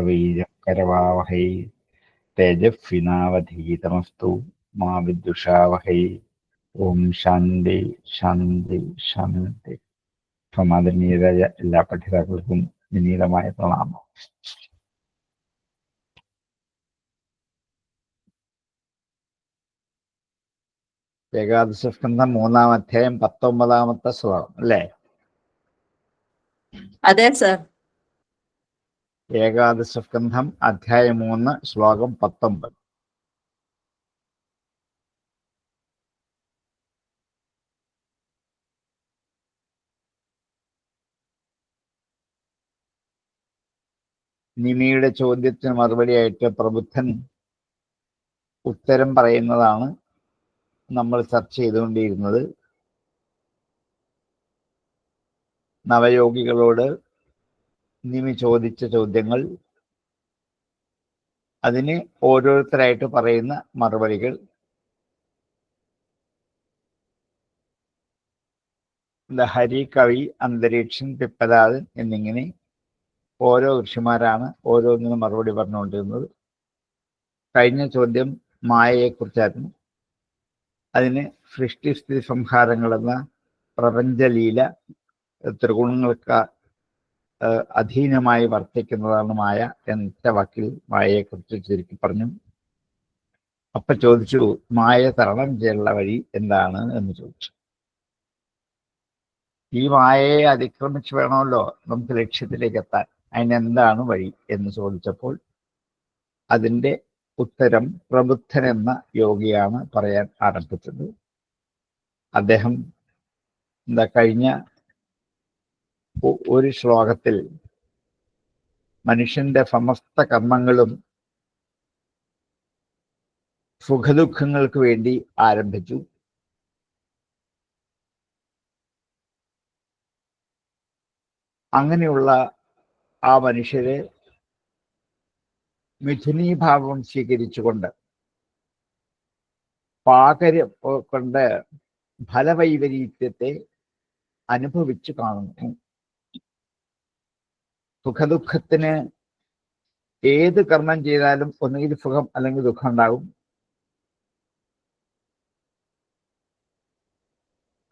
വീര്യം കരവാവഹൈ തേജസ്വിനാവധീതമസ്തു മാ വിദ്വിഷാവഹൈ. ഓം ശാന്തി ശാന്തി ശാന്തി. ആദരണീയരായ എല്ലാ പഠിതാക്കൾക്കും വിനീതമായ പ്രണാമം. ഏകാദശസ്കന്ധം 3-ാം അധ്യായം 19-ാമത്തെ ശ്ലോകം അല്ലേ? അതെ സർ. ഏകാദശസ്കന്ധം അധ്യായം 3 ശ്ലോകം 19. നിമിയുടെ ചോദ്യത്തിന് മറുപടിയായിട്ട് പ്രബുദ്ധൻ ഉത്തരം പറയുന്നതാണ് നമ്മൾ ചർച്ച ചെയ്തുകൊണ്ടിരുന്നത്. നവയോഗികളോട് നിമി ചോദിച്ച ചോദ്യങ്ങൾ, അതിന് ഓരോരുത്തരായിട്ട് പറയുന്ന മറുപടികൾ, ഹരി, കവി, അന്തരീക്ഷൻ, പിപ്പലാദൻ എന്നിങ്ങനെ ഓരോ ഋഷിമാരാണ് ഓരോന്നിനും മറുപടി പറഞ്ഞുകൊണ്ടിരുന്നത്. കഴിഞ്ഞ ചോദ്യം മായയെക്കുറിച്ചായിരുന്നു. അതിന് സൃഷ്ടിസ്ഥിതി സംഹാരങ്ങളെന്ന പ്രപഞ്ചലീല ത്രിഗുണങ്ങൾക്ക് അധീനമായി വർത്തിക്കുന്നതാണ് മായ എന്ന വാക്കിൽ മായയെക്കുറിച്ച് ചുരുക്കി പറഞ്ഞു. അപ്പൊ ചോദിച്ചു, മായ തരണം ചെയ്യാനുള്ള വഴി എന്താണ് എന്ന് ചോദിച്ചു. ഈ മായയെ അതിക്രമിച്ച് വേണമല്ലോ നമുക്ക് ലക്ഷ്യത്തിലേക്ക് എത്താൻ. അതിനെന്താണ് വഴി എന്ന് ചോദിച്ചപ്പോൾ അതിൻ്റെ ഉത്തരം പ്രബുദ്ധൻ എന്ന യോഗിയാണ് പറയാൻ ആരംഭിച്ചത്. അദ്ദേഹം കഴിഞ്ഞ ഒരു ശ്ലോകത്തിൽ മനുഷ്യന്റെ സമസ്ത കർമ്മങ്ങളും സുഖദുഃഖങ്ങൾക്ക് വേണ്ടി ആരംഭിച്ചു. അങ്ങനെയുള്ള ആ മനുഷ്യരെ മിഥുനീഭാവം സ്വീകരിച്ചുകൊണ്ട് പാകരം കൊണ്ട് ഫലവൈപരീത്യത്തെ അനുഭവിച്ചു കാണുന്നു. സുഖദുഃഖത്തിന് ഏത് കർമ്മം ചെയ്താലും ഒന്നുകിൽ സുഖം അല്ലെങ്കിൽ ദുഃഖം ഉണ്ടാകും.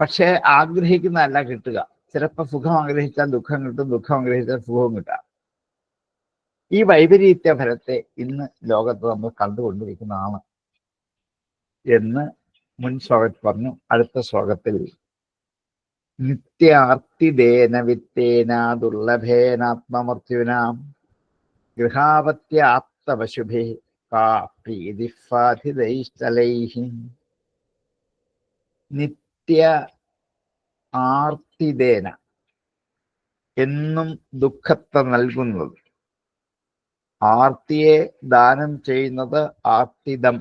പക്ഷെ ആഗ്രഹിക്കുന്നതല്ല കിട്ടുക. ചിലപ്പോൾ സുഖം ആഗ്രഹിച്ചാൽ ദുഃഖം കിട്ടും, ദുഃഖം ആഗ്രഹിച്ചാൽ സുഖവും കിട്ടാം. ഈ വൈപരീത്യ ഫലത്തെ ഇന്ന് ലോകത്ത് നമ്മൾ കണ്ടുകൊണ്ടിരിക്കുന്നതാണ് എന്ന് മുൻ ശ്ലോകത്തിൽ പറഞ്ഞു. അടുത്ത ശ്ലോകത്തിൽ നിത്യാർത്തിദേന വിത്തേന ദുർലഭേനാത്മമർത്യുനാം ഗൃഹാപത്യാപ്തപശുഭേ കാ പ്രീതിഫാധിതൈശ്ചലൈഹി. നിത്യ ആർത്തിദേന, എന്നും ദുഃഖത്തെ നൽകുന്നത്. ആർത്തിയെ ദാനം ചെയ്യുന്നത് ആർത്തിദം.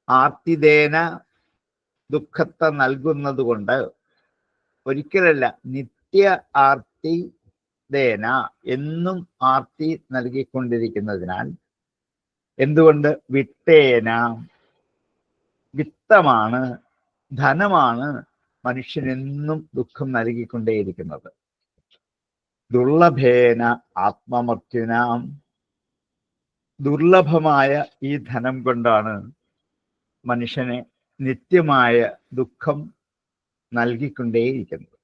ആർത്തിദേന ദുഃഖത്തെ നൽകുന്നത് കൊണ്ട് ഒരിക്കലല്ല, നിത്യ ആർത്തി ദേന, എന്നും ആർത്തി നൽകിക്കൊണ്ടിരിക്കുന്നതിനാൽ. എന്തുകൊണ്ട്? വിത്തേന, വിത്തമാണ്, ധനമാണ് മനുഷ്യനെന്നും ദുഃഖം നൽകിക്കൊണ്ടേയിരിക്കുന്നത്. ദുർലഭേന ആത്മമർത്യുനാം, ദുർലഭമായ ഈ ധനം കൊണ്ടാണ് മനുഷ്യനെ നിത്യമായ ദുഃഖം നൽകിക്കൊണ്ടേയിരിക്കുന്നത്.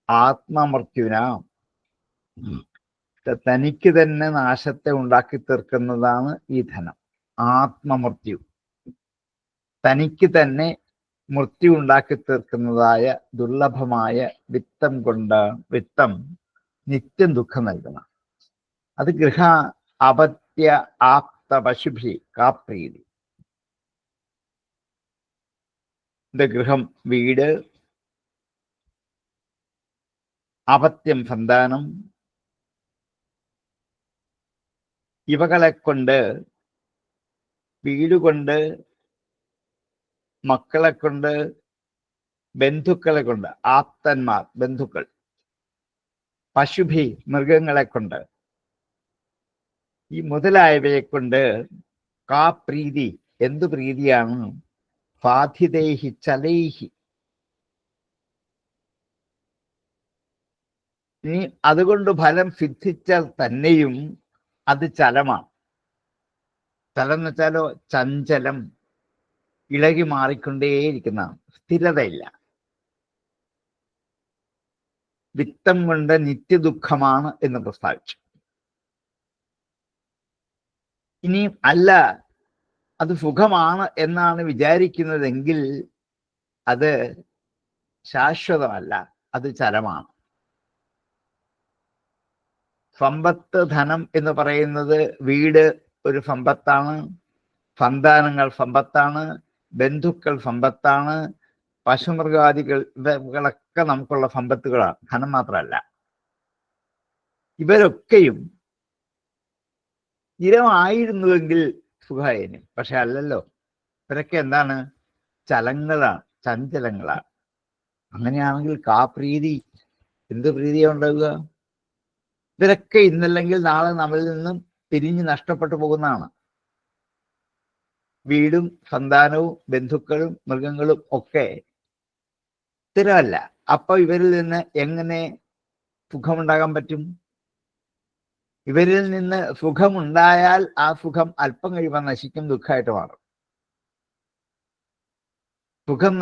ആത്മമർത്യുനാം, തനിക്ക് തന്നെ നാശത്തെ ഉണ്ടാക്കി തീർക്കുന്നതാണ് ഈ ധനം. ആത്മമൃത്യു, തനിക്ക് തന്നെ മൃത്യു ഉണ്ടാക്കി തീർക്കുന്നതായ ദുർലഭമായ വിത്തം വിത്തം നിത്യം ദുഃഖം നൽകുന്ന. അത് ഗൃഹ അപത്യ ആപ്ത പശുഭി കാപ്രീതി. ഗൃഹം, വീട്, അപത്യം, സന്താനം, ഇവകളെ കൊണ്ട്, വീടുകൊണ്ട്, മക്കളെ കൊണ്ട്, ബന്ധുക്കളെ കൊണ്ട്, ആപ്തന്മാർ ബന്ധുക്കൾ, പശുഭി മൃഗങ്ങളെ കൊണ്ട്, ഈ മുതലായവയെ കൊണ്ട് കാ പ്രീതി, എന്തു പ്രീതിയാണ്? ബാധിതൈഹി, 'ചലൈഹി', 'ചലൈഹി' ഇനി അതുകൊണ്ട് ഫലം സിദ്ധിച്ചാൽ തന്നെയും അത് ചലമാണ്. ചലം എന്ന് വെച്ചാലോ ചഞ്ചലം, ഇളകി മാറിക്കൊണ്ടേയിരിക്കുന്നതാണ്, സ്ഥിരതയില്ല. വിത്തം കൊണ്ട് നിത്യദുഃഖമാണ് എന്ന് പ്രസ്താവിച്ചു. ഇനി അല്ല, അത് സുഖമാണ് എന്നാണ് വിചാരിക്കുന്നതെങ്കിൽ അത് ശാശ്വതമല്ല, അത് ചലമാണ്. സമ്പത്ത്, ധനം എന്ന് പറയുന്നത് വീട് ഒരു സമ്പത്താണ്, സന്താനങ്ങൾ സമ്പത്താണ്, ബന്ധുക്കൾ സമ്പത്താണ്, പശുമൃഗാദികളൊക്കെ നമുക്കുള്ള സമ്പത്തുകളാണ്, ധനം മാത്രമല്ല. ഇവരൊക്കെയും സ്ഥിരമായിരുന്നുവെങ്കിൽ സുഖമായേനും. പക്ഷെ അല്ലല്ലോ, ഇവരൊക്കെ എന്താണ്? ചലങ്ങളാണ്, ചഞ്ചലങ്ങളാണ്. അങ്ങനെയാണെങ്കിൽ പ്രീതി, എന്ത് പ്രീതിയാണ് ഉണ്ടാവുക? ഇവരൊക്കെ ഇന്നല്ലെങ്കിൽ നാളെ നമ്മളിൽ നിന്നും പിരിഞ്ഞ് നഷ്ടപ്പെട്ടു പോകുന്നതാണ്. വീടും സന്താനവും ബന്ധുക്കളും മൃഗങ്ങളും ഒക്കെ സ്ഥിരമല്ല. അപ്പൊ ഇവരിൽ നിന്ന് എങ്ങനെ സുഖമുണ്ടാകാൻ പറ്റും? ഇവരിൽ നിന്ന് സുഖമുണ്ടായാൽ ആ സുഖം അല്പം കഴിയുമ്പോൾ നശിക്കും, ദുഃഖമായിട്ട് മാറും. സുഖം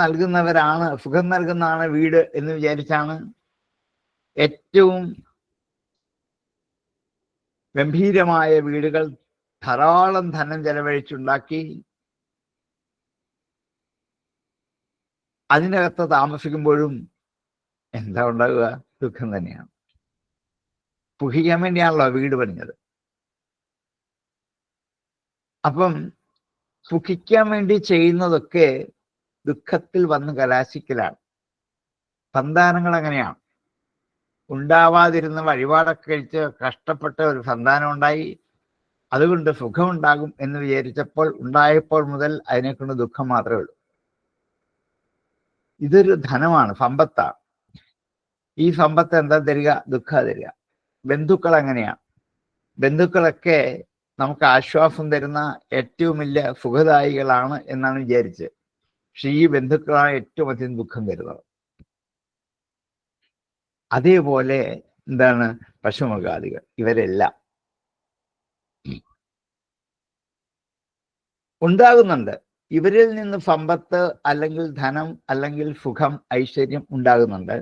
നൽകുന്നതാണ് വീട് എന്ന് വിചാരിച്ചാണ് ഏറ്റവും ഗംഭീരമായ വീടുകൾ ധാരാളം ധനം ചെലവഴിച്ചുണ്ടാക്കി അതിനകത്ത് താമസിക്കുമ്പോഴും എന്താ ഉണ്ടാവുക? ദുഃഖം തന്നെയാണ്. സുഖിക്കാൻ വേണ്ടിയാണല്ലോ വീട് പണിഞ്ഞത്. അപ്പം സുഖിക്കാൻ വേണ്ടി ചെയ്യുന്നതൊക്കെ ദുഃഖത്തിൽ വന്ന് കലാശിക്കലാണ്. സന്താനങ്ങൾ അങ്ങനെയാണ്. ഉണ്ടാവാതിരുന്ന വഴിപാടൊക്കെ കഴിച്ച് കഷ്ടപ്പെട്ട ഒരു സന്താനം ഉണ്ടായി, അതുകൊണ്ട് സുഖമുണ്ടാകും എന്ന് വിചാരിച്ചപ്പോൾ ഉണ്ടായപ്പോൾ മുതൽ അതിനെക്കൊണ്ട് ദുഃഖം മാത്രമേ ഉള്ളൂ. ഇതൊരു ധനമാണ്, സമ്പത്താണ്. ഈ സമ്പത്ത് എന്താ തരിക? ദുഃഖം തരിക. ബന്ധുക്കൾ അങ്ങനെയാണ്. ബന്ധുക്കളൊക്കെ നമുക്ക് ആശ്വാസം തരുന്ന ഏറ്റവും വലിയ സുഖദായികളാണ് എന്നാണ് വിചാരിച്ചത്. പക്ഷെ ഈ ബന്ധുക്കളാണ് ഏറ്റവും അധികം ദുഃഖം തരുന്നത്. അതേപോലെ എന്താണ് പശുമൃഗാദികൾ, ഇവരെല്ലാം ഉണ്ടാകുന്നുണ്ട്. ഇവരിൽ നിന്ന് സമ്പത്ത് അല്ലെങ്കിൽ ധനം അല്ലെങ്കിൽ സുഖം, ഐശ്വര്യം ഉണ്ടാകുന്നുണ്ട്.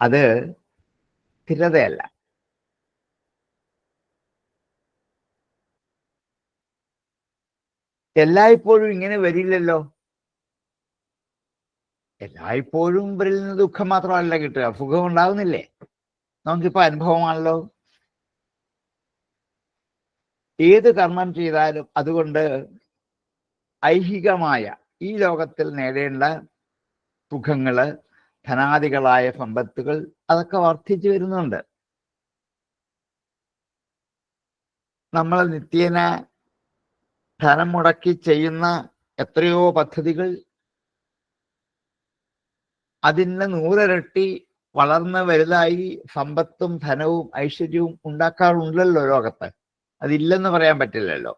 അത് സ്ഥിരതയല്ല. എല്ലായ്പ്പോഴും ഇങ്ങനെ വരില്ലല്ലോ. എല്ലായ്പ്പോഴും ഇവരിൽ നിന്ന് ദുഃഖം മാത്രമല്ല കിട്ടുക, സുഖം ഉണ്ടാകുന്നില്ലേ? നമുക്കിപ്പോ അനുഭവമാണല്ലോ. ഏത് കർമ്മം ചെയ്താലും അതുകൊണ്ട് ഐഹികമായ ഈ ലോകത്തിൽ നേടേണ്ട സുഖങ്ങള്, ധനാദികളായ സമ്പത്തുകൾ അതൊക്കെ വർദ്ധിച്ചു വരുന്നുണ്ട്. നമ്മൾ നിത്യേന ധനം മുടക്കി ചെയ്യുന്ന എത്രയോ പദ്ധതികൾ അതിന് 100 ഇരട്ടി വളർന്ന് വലുതായി സമ്പത്തും ധനവും ഐശ്വര്യവും ഉണ്ടാക്കാറുണ്ടല്ലോ ലോകത്ത്. അതില്ലെന്ന് പറയാൻ പറ്റില്ലല്ലോ.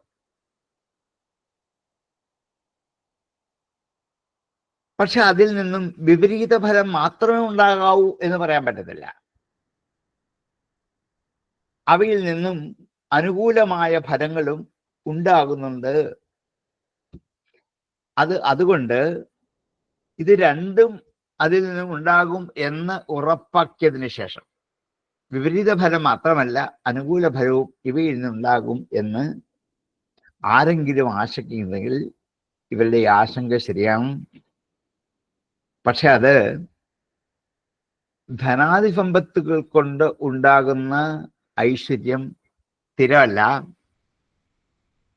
പക്ഷെ അതിൽ നിന്നും വിപരീത ഫലം മാത്രമേ ഉണ്ടാകാവൂ എന്ന് പറയാൻ പറ്റത്തില്ല. അവയിൽ നിന്നും അനുകൂലമായ ഫലങ്ങളും ഉണ്ടാകുന്നുണ്ട്. അതുകൊണ്ട് ഇത് രണ്ടും അതിൽ നിന്നും ഉണ്ടാകും എന്ന് ഉറപ്പാക്കിയതിന് ശേഷം, വിപരീത ഫലം മാത്രമല്ല അനുകൂല ഫലവും ഇവയിൽ നിന്നുണ്ടാകും എന്ന് ആരെങ്കിലും ആശങ്കിക്കുന്നെങ്കിൽ ഇവരുടെ ആശങ്ക ശരിയാണ്. പക്ഷെ അത് ധനാദി സമ്പത്തുകൾ കൊണ്ട് ഉണ്ടാകുന്ന ഐശ്വര്യം സ്ഥിരമല്ല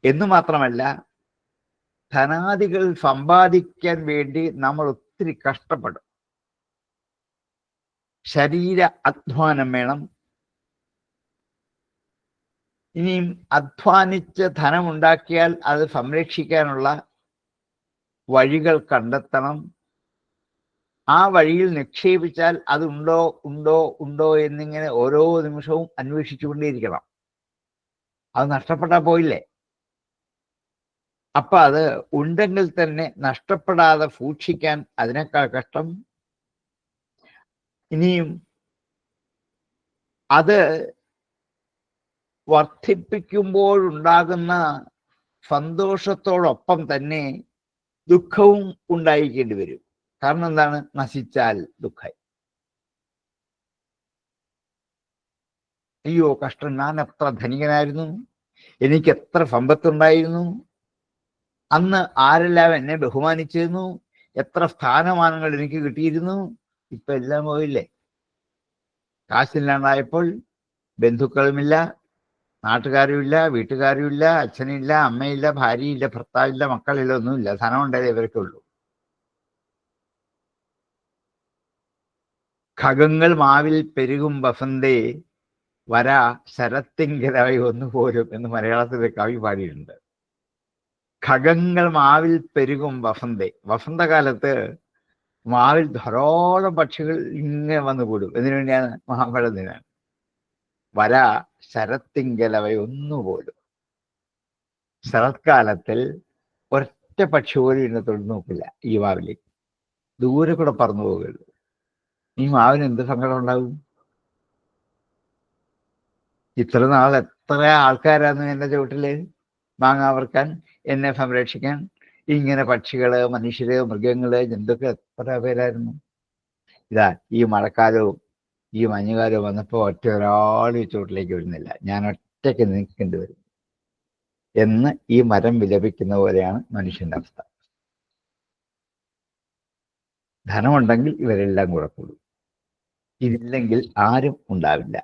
എന്ന് മാത്രമല്ല, ധനാദികൾ സമ്പാദിക്കാൻ വേണ്ടി നമ്മൾ ഒത്തിരി കഷ്ടപ്പെടും. ശരീര അധ്വാനം വേണം. ഇനിയും അധ്വാനിച്ച് ധനമുണ്ടാക്കിയാൽ അത് സംരക്ഷിക്കാനുള്ള വഴികൾ കണ്ടെത്തണം. ആ വഴിയിൽ നിക്ഷേപിച്ചാൽ അത് ഉണ്ടോ എന്നിങ്ങനെ ഓരോ നിമിഷവും അന്വേഷിച്ചുകൊണ്ടേയിരിക്കണം. അത് നഷ്ടപ്പെട്ടാൽ പോയില്ലേ. അപ്പൊ അത് ഉണ്ടെങ്കിൽ തന്നെ നഷ്ടപ്പെടാതെ സൂക്ഷിക്കാൻ അതിനേക്കാൾ കഷ്ടം. ഇനിയും അത് വർദ്ധിപ്പിക്കുമ്പോഴുണ്ടാകുന്ന സന്തോഷത്തോടൊപ്പം തന്നെ ദുഃഖവും ഉണ്ടായിരിക്കേണ്ടി വരും. കാരണം എന്താണ്? നശിച്ചാൽ ദുഃഖം. അയ്യോ കഷ്ടം, ഞാൻ എത്ര ധനികനായിരുന്നു, എനിക്ക് എത്ര സമ്പത്തുണ്ടായിരുന്നു, അന്ന് ആരെല്ലാം എന്നെ ബഹുമാനിച്ചിരുന്നു, എത്ര സ്ഥാനമാനങ്ങൾ എനിക്ക് കിട്ടിയിരുന്നു, ഇപ്പൊ എല്ലാം പോയില്ലേ. കാശില്ലാണ്ടായപ്പോൾ ബന്ധുക്കളുമില്ല, നാട്ടുകാരുമില്ല, വീട്ടുകാരുമില്ല, അച്ഛനില്ല, അമ്മയില്ല, ഭാര്യയില്ല, ഭർത്താവില്ല, മക്കളില്ല, ഒന്നുമില്ല. ധനം ഉണ്ടായാലേ ഇവരൊക്കെ ഉള്ളൂ. ഖഗങ്ങൾ മാവിൽ പെരുകും വസന്തേ വരാ ശരത്തിങ്കലായി ഒന്നുപോലും എന്ന് മലയാളത്തിൽ കവി പാടിയിട്ടുണ്ട്. ഖഗങ്ങൾ മാവിൽ പെരുകും വസന്തേ. വസന്തകാലത്ത് മാവിൽ ധാരാളം പക്ഷികൾ ഇങ്ങനെ വന്നു കൂടും. എന്തിനു വേണ്ടിയാണ്? മഹാമഴ ദിനാണ്. വരാ ശരത്തിങ്കലവ ഒന്നുപോലും. ശരത്കാലത്തിൽ ഒറ്റ പക്ഷി പോലും ഇന്നെ തൊട്ട് നോക്കില്ല. ഈ മാവിലേക്ക് ദൂരെ കൂടെ പറന്നു പോകുള്ളൂ. ഈ മാവിന് എന്ത് സങ്കടം ഉണ്ടാവും? ഇത്ര നാൾ എത്ര ആൾക്കാരായിരുന്നു എൻ്റെ ചുവട്ടില് മാങ്ങ പറിക്കാൻ, എന്നെ സംരക്ഷിക്കാൻ. ഇങ്ങനെ പക്ഷികള്, മനുഷ്യര്, മൃഗങ്ങള്, ജന്തുക്കൾ എത്ര പേരായിരുന്നു. ഇതാ ഈ മഴക്കാലവും ഈ മഞ്ഞുകാലവും വന്നപ്പോൾ ഒരാൾ ഈ ചുവട്ടിലേക്ക് വരുന്നില്ല. ഞാൻ ഒറ്റയ്ക്ക് നിൽക്കേണ്ടി വരും എന്ന് ഈ മരം വിലപിക്കുന്ന പോലെയാണ് മനുഷ്യന്റെ അവസ്ഥ. ധനമുണ്ടെങ്കിൽ ഇവരെല്ലാം കൂടെ കൂടും, ഇതില്ലെങ്കിൽ ആരും ഉണ്ടാവില്ല.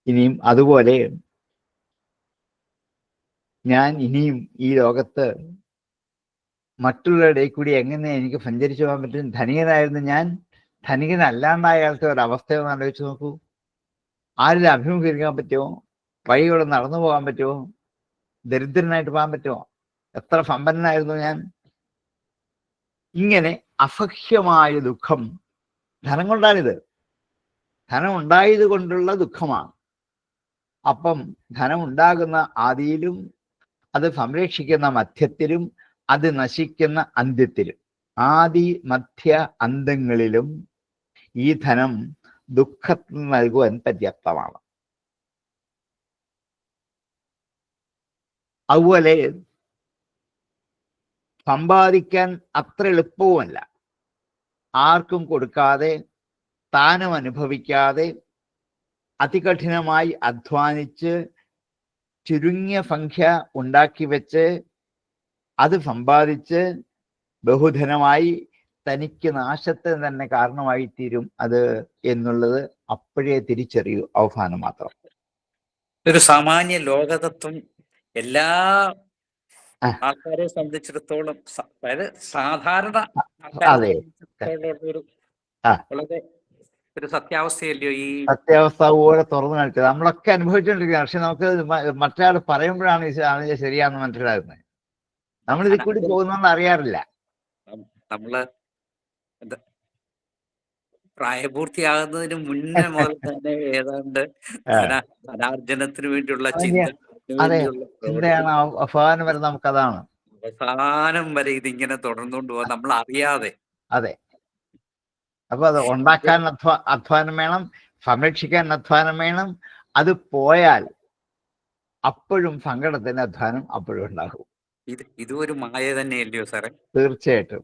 ഇനിയും അതുപോലെ ഞാൻ ഇനിയും ഈ ലോകത്ത് മറ്റുള്ളവരുടെ കൂടി എങ്ങനെ എനിക്ക് സഞ്ചരിച്ചു പോകാൻ പറ്റും? ധനികനായിരുന്നു ഞാൻ, ധനികനല്ലാണ്ടായാലത്തെ ഒരവസ്ഥയൊന്ന് ആലോചിച്ച് നോക്കൂ. ആരിലും അഭിമുഖീകരിക്കാൻ പറ്റുമോ? വഴിയോടെ നടന്നു പോകാൻ പറ്റുമോ? ദരിദ്രനായിട്ട് പോകാൻ പറ്റുമോ? എത്ര സമ്പന്നനായിരുന്നു ഞാൻ? ഇങ്ങനെ അസഹ്യമായ ദുഃഖം ധനം കൊണ്ടാണിത്. ധനം ഉണ്ടായത് കൊണ്ടുള്ള ദുഃഖമാണ്. അപ്പം ധനം ഉണ്ടാകുന്ന ആദിയിലും അത് സംരക്ഷിക്കുന്ന മധ്യത്തിലും അത് നശിക്കുന്ന അന്ത്യത്തിലും, ആദി മധ്യ അന്തങ്ങളിലും ഈ ധനം ദുഃഖത്തിന് നൽകുവാൻ പര്യാപ്തമാണ്. അതുപോലെ സമ്പാദിക്കാൻ അത്ര എളുപ്പവുമല്ല. ആർക്കും കൊടുക്കാതെ, താനും അനുഭവിക്കാതെ, അതികഠിനമായി അധ്വാനിച്ച് ചുരുങ്ങിയ സംഖ്യ ഉണ്ടാക്കി വെച്ച് അത് സമ്പാദിച്ച് ബഹുധനമായി തനിക്ക് നാശത്തിന് തന്നെ കാരണമായി തീരും അത് എന്നുള്ളത് അപ്പോഴേ തിരിച്ചറിയൂ, അവസാനം മാത്രം. ഒരു സാമാന്യ ലോകതത്വം എല്ലാ ആൾക്കാരെ സംബന്ധിച്ചിടത്തോളം, അതായത് സാധാരണ അതെ, വളരെ ഒരു സത്യാവസ്ഥയല്ലയോ ഈ സത്യാവസ്ഥ പോലെ തുറന്നു കാണിച്ചത്. നമ്മളൊക്കെ അനുഭവിച്ചുകൊണ്ടിരിക്കുക. പക്ഷെ നമുക്ക് മറ്റൊരാൾ പറയുമ്പോഴാണ് ഇത് ശരിയാണെന്ന് മനസ്സിലാകുന്നത്. നമ്മൾ ഇതിൽ കൂടി പോകുന്നതെന്ന് അറിയാറില്ല. നമ്മള് പ്രായപൂർത്തിയാകുന്നതിന് മുന്നേ മുതൽ തന്നെ ഏതാണ്ട് ധനാർജനത്തിന് വേണ്ടിയുള്ള ചിന്തയാണ് അവസാനം വരെ നമുക്കതാണ്. അവസാനം വരെ ഇതിങ്ങനെ തുടർന്നുകൊണ്ട് പോകാൻ നമ്മൾ അറിയാതെ. അതെ. അപ്പൊ അത് ഉണ്ടാക്കാൻ അധ്വാനം വേണം, സംരക്ഷിക്കാൻ അധ്വാനം വേണം. അത് പോയാൽ അപ്പോഴും സങ്കടത്തിന്റെ അധ്വാനം അപ്പോഴും ഉണ്ടാകും. ഇതും ഒരു മായ തന്നെയല്ലയോ സാറേ? തീർച്ചയായിട്ടും.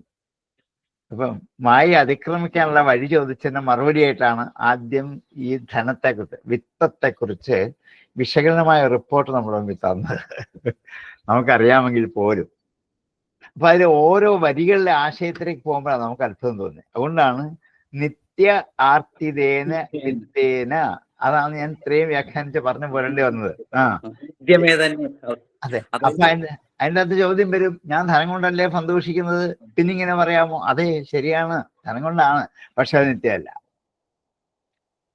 അപ്പം മായ അതിക്രമിക്കാനുള്ള വഴി ചോദിച്ചതിന് മറുപടിയായിട്ടാണ് ആദ്യം ഈ ധനത്തെക്കുറിച്ച്, വിത്തത്തെക്കുറിച്ച് വിശകലനമായ റിപ്പോർട്ട് നമ്മുടെ മുമ്പിൽ തന്നത്. നമുക്കറിയാമെങ്കിൽ പോലും. അപ്പൊ അതിൽ ഓരോ വരികളിലെ ആശയത്തിലേക്ക് പോകുമ്പോഴാണ് നമുക്ക് അത്ഭുതം തോന്നുന്നത്. അതുകൊണ്ടാണ് നിത്യ ആർത്തിതേന വിത്തേന, അതാണ് ഞാൻ ഇത്രയും വ്യാഖ്യാനിച്ച് പറഞ്ഞു പോരേണ്ടി വന്നത്. അതെ. അപ്പൊ അതിൻ്റെ അകത്ത് ചോദ്യം വരും, ഞാൻ ധനം കൊണ്ടല്ലേ സന്തോഷിക്കുന്നത്, പിന്നിങ്ങനെ പറയാമോ? അതെ, ശരിയാണ്, ധനം കൊണ്ടാണ്, പക്ഷെ അത് നിത്യമല്ല.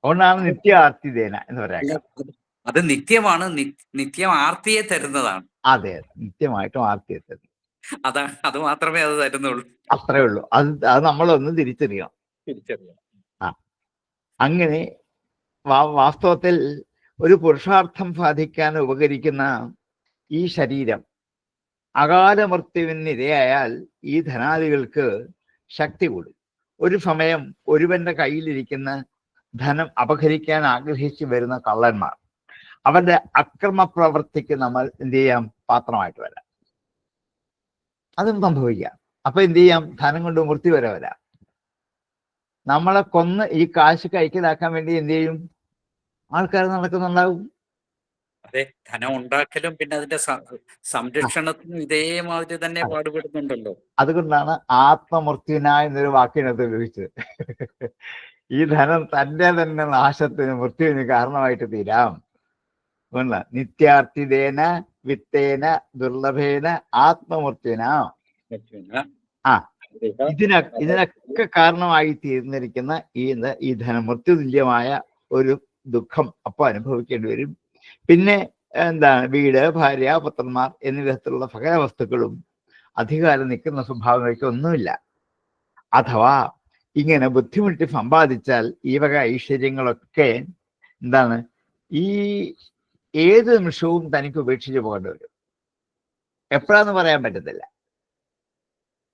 അതുകൊണ്ടാണ് നിത്യ ആർത്തിതേന എന്ന് പറയാം. അത് നിത്യമാണ്, നിത്യം ആർത്തിയെ തരുന്നതാണ്. അതെ, നിത്യമായിട്ടും ആർത്തിയെ തരുന്നു. അത് മാത്രമേ അത് തരുന്നുള്ളൂ. അത്രേ ഉള്ളൂ. അത് നമ്മളൊന്ന് തിരിച്ചറിയാം. അങ്ങനെ വാസ്തവത്തിൽ ഒരു പുരുഷാർത്ഥം സാധിക്കാൻ ഉപകരിക്കുന്ന ഈ ശരീരം അകാല മൃത്യുവിനിരയായാൽ ഈ ധനാദികൾക്ക് ശക്തി കൂടും. ഒരു സമയം ഒരുവന്റെ കയ്യിലിരിക്കുന്ന ധനം അപഹരിക്കാൻ ആഗ്രഹിച്ചു വരുന്ന കള്ളന്മാർ, അവരുടെ അക്രമ പ്രവൃത്തിക്ക് നമ്മൾ എന്ത് ചെയ്യാം? പാത്രമായിട്ട് വരാം. അതും സംഭവിക്കാം. അപ്പൊ എന്ത് ചെയ്യാം? ധനം കൊണ്ട് മൃത്യു വരെ വരാം. നമ്മളെ കൊന്ന് ഈ കാശ് കൈക്കലാക്കാൻ വേണ്ടി എന്ത് ചെയ്യും? ആൾക്കാർ നടക്കുന്നുണ്ടാവും. അതെ, ധനം ഉണ്ടാക്കലും പിന്നെ അതിന്റെ സംരക്ഷണത്തിനും ഇതേമാതിരി തന്നെ പാടുപെടുന്നുണ്ടല്ലോ. അതുകൊണ്ടാണ് ആത്മമൃത്യുന എന്നൊരു വാക്കിനകത്ത് ഉപയോഗിച്ചത്. ഈ ധനം തന്റെ തന്നെ നാശത്തിന്, മൃത്യുവിന് കാരണമായിട്ട് തീരാം. നിത്യാർത്ഥിതേന വിത്തേന ദുർലഭേന ആത്മമൃത്യുന. ആ ഇതിനൊക്കെ കാരണമായി തീർന്നിരിക്കുന്ന ഈ ധനം, മൃത്യുതുല്യമായ ഒരു ദുഃഖം അപ്പൊ അനുഭവിക്കേണ്ടി വരും. പിന്നെ എന്താണ്? വീട്, ഭാര്യ, പുത്രന്മാർ എന്നീ വിധത്തിലുള്ള സകല വസ്തുക്കളും അധികാരം നിൽക്കുന്ന സ്വഭാവങ്ങൾക്ക് ഒന്നുമില്ല. അഥവാ ഇങ്ങനെ ബുദ്ധിമുട്ടി സമ്പാദിച്ചാൽ ഈ വക ഐശ്വര്യങ്ങളൊക്കെ എന്താണ്? ഈ ഏത് നിമിഷവും തനിക്ക് ഉപേക്ഷിച്ച് പോകേണ്ടി വരും. എപ്പോഴാന്ന് പറയാൻ പറ്റത്തില്ല.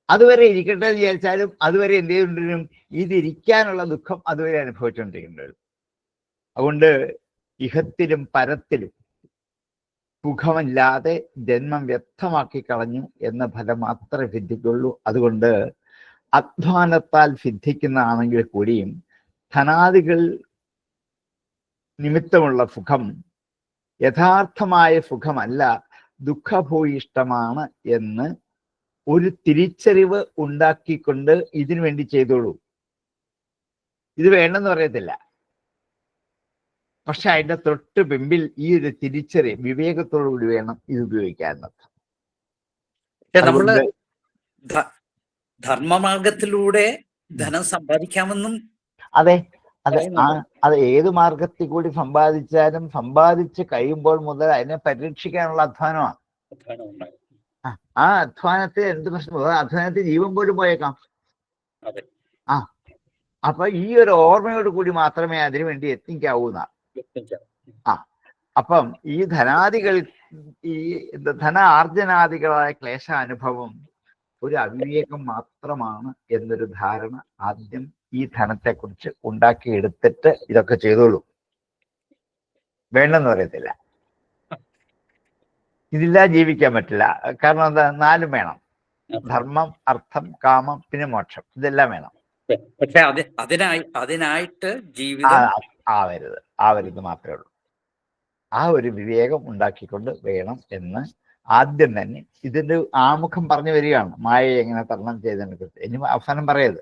അതുവരെ ഇരിക്കട്ടെ എന്ന് വിചാരിച്ചാലും അതുവരെ എന്ത് ചെയ്തുകൊണ്ടിരും? ഇതിരിക്കാനുള്ള ദുഃഖം അതുവരെ അനുഭവിച്ചുകൊണ്ടിരിക്കേണ്ടി വരും. അതുകൊണ്ട് ഇഹത്തിലും പരത്തിലും സുഖമില്ലാതെ ജന്മം വ്യർത്ഥമാക്കി കളഞ്ഞു എന്ന ഫലം മാത്രമേ സിദ്ധിക്കുള്ളൂ. അതുകൊണ്ട് അധ്വാനത്താൽ സിദ്ധിക്കുന്നതാണെങ്കിൽ കൂടിയും ധനാദികൾ നിമിത്തമുള്ള സുഖം യഥാർത്ഥമായ സുഖമല്ല, ദുഃഖഭൂയിഷ്ടമാണ് എന്ന് ഒരു തിരിച്ചറിവ് ഉണ്ടാക്കിക്കൊണ്ട് ഇതിനു വേണ്ടി ചെയ്തോളൂ. ഇത് വേണ്ടെന്ന് പറയത്തില്ല, പക്ഷെ അതിന്റെ തൊട്ട് പിമ്പിൽ ഈ ഒരു തിരിച്ചറിവ് വിവേകത്തോടു കൂടി വേണം ഇത് ഉപയോഗിക്കാൻ. നമ്മള് ധർമ്മമാർഗത്തിലൂടെ ധനം സമ്പാദിക്കാമെന്നും. അതെ, അത് ഏത് മാർഗത്തിൽ കൂടി സമ്പാദിച്ചാലും സമ്പാദിച്ച് കഴിയുമ്പോൾ മുതൽ അതിനെ പരീക്ഷിക്കാനുള്ള അധ്വാനമാണ്. ആ അധ്വാനത്തിൽ എന്ത് പ്രശ്നം? അധ്വാനത്തിൽ ജീവൻ പോലും പോയേക്കാം. അപ്പൊ ഈ ഒരു ഓർമ്മയോട് കൂടി മാത്രമേ അതിനു വേണ്ടി എത്തിക്കാവൂന്ന. അപ്പം ഈ ധനാദികൾ, ഈ ധന ആർജനാദികളായ ക്ലേശാനുഭവം ഒരു അവിവേകം മാത്രമാണ് എന്നൊരു ധാരണ ആദ്യം ഈ ധനത്തെക്കുറിച്ച് ഉണ്ടാക്കിയെടുത്തിട്ട് ഇതൊക്കെ ചെയ്തോളൂ. വേണ്ടെന്ന് പറയത്തില്ല. ഇതില്ലാതെ ജീവിക്കാൻ പറ്റില്ല. കാരണം എന്താ? നാലും വേണം: ധർമ്മം, അർത്ഥം, കാമം, പിന്നെ മോക്ഷം. ഇതെല്ലാം വേണം. പക്ഷെ അതിനായിട്ട് ജീവിതം ആവരുത് മാത്രമേ ഉള്ളൂ. ആ ഒരു വിവേകം ഉണ്ടാക്കിക്കൊണ്ട് വേണം എന്ന് ആദ്യം തന്നെ ഇതിന്റെ ആമുഖം പറഞ്ഞു വരികയാണ്. മായയെ എങ്ങനെ തരണം ചെയ്തതിനെ കുറിച്ച്. ഇനി അവസാനം പറയത്: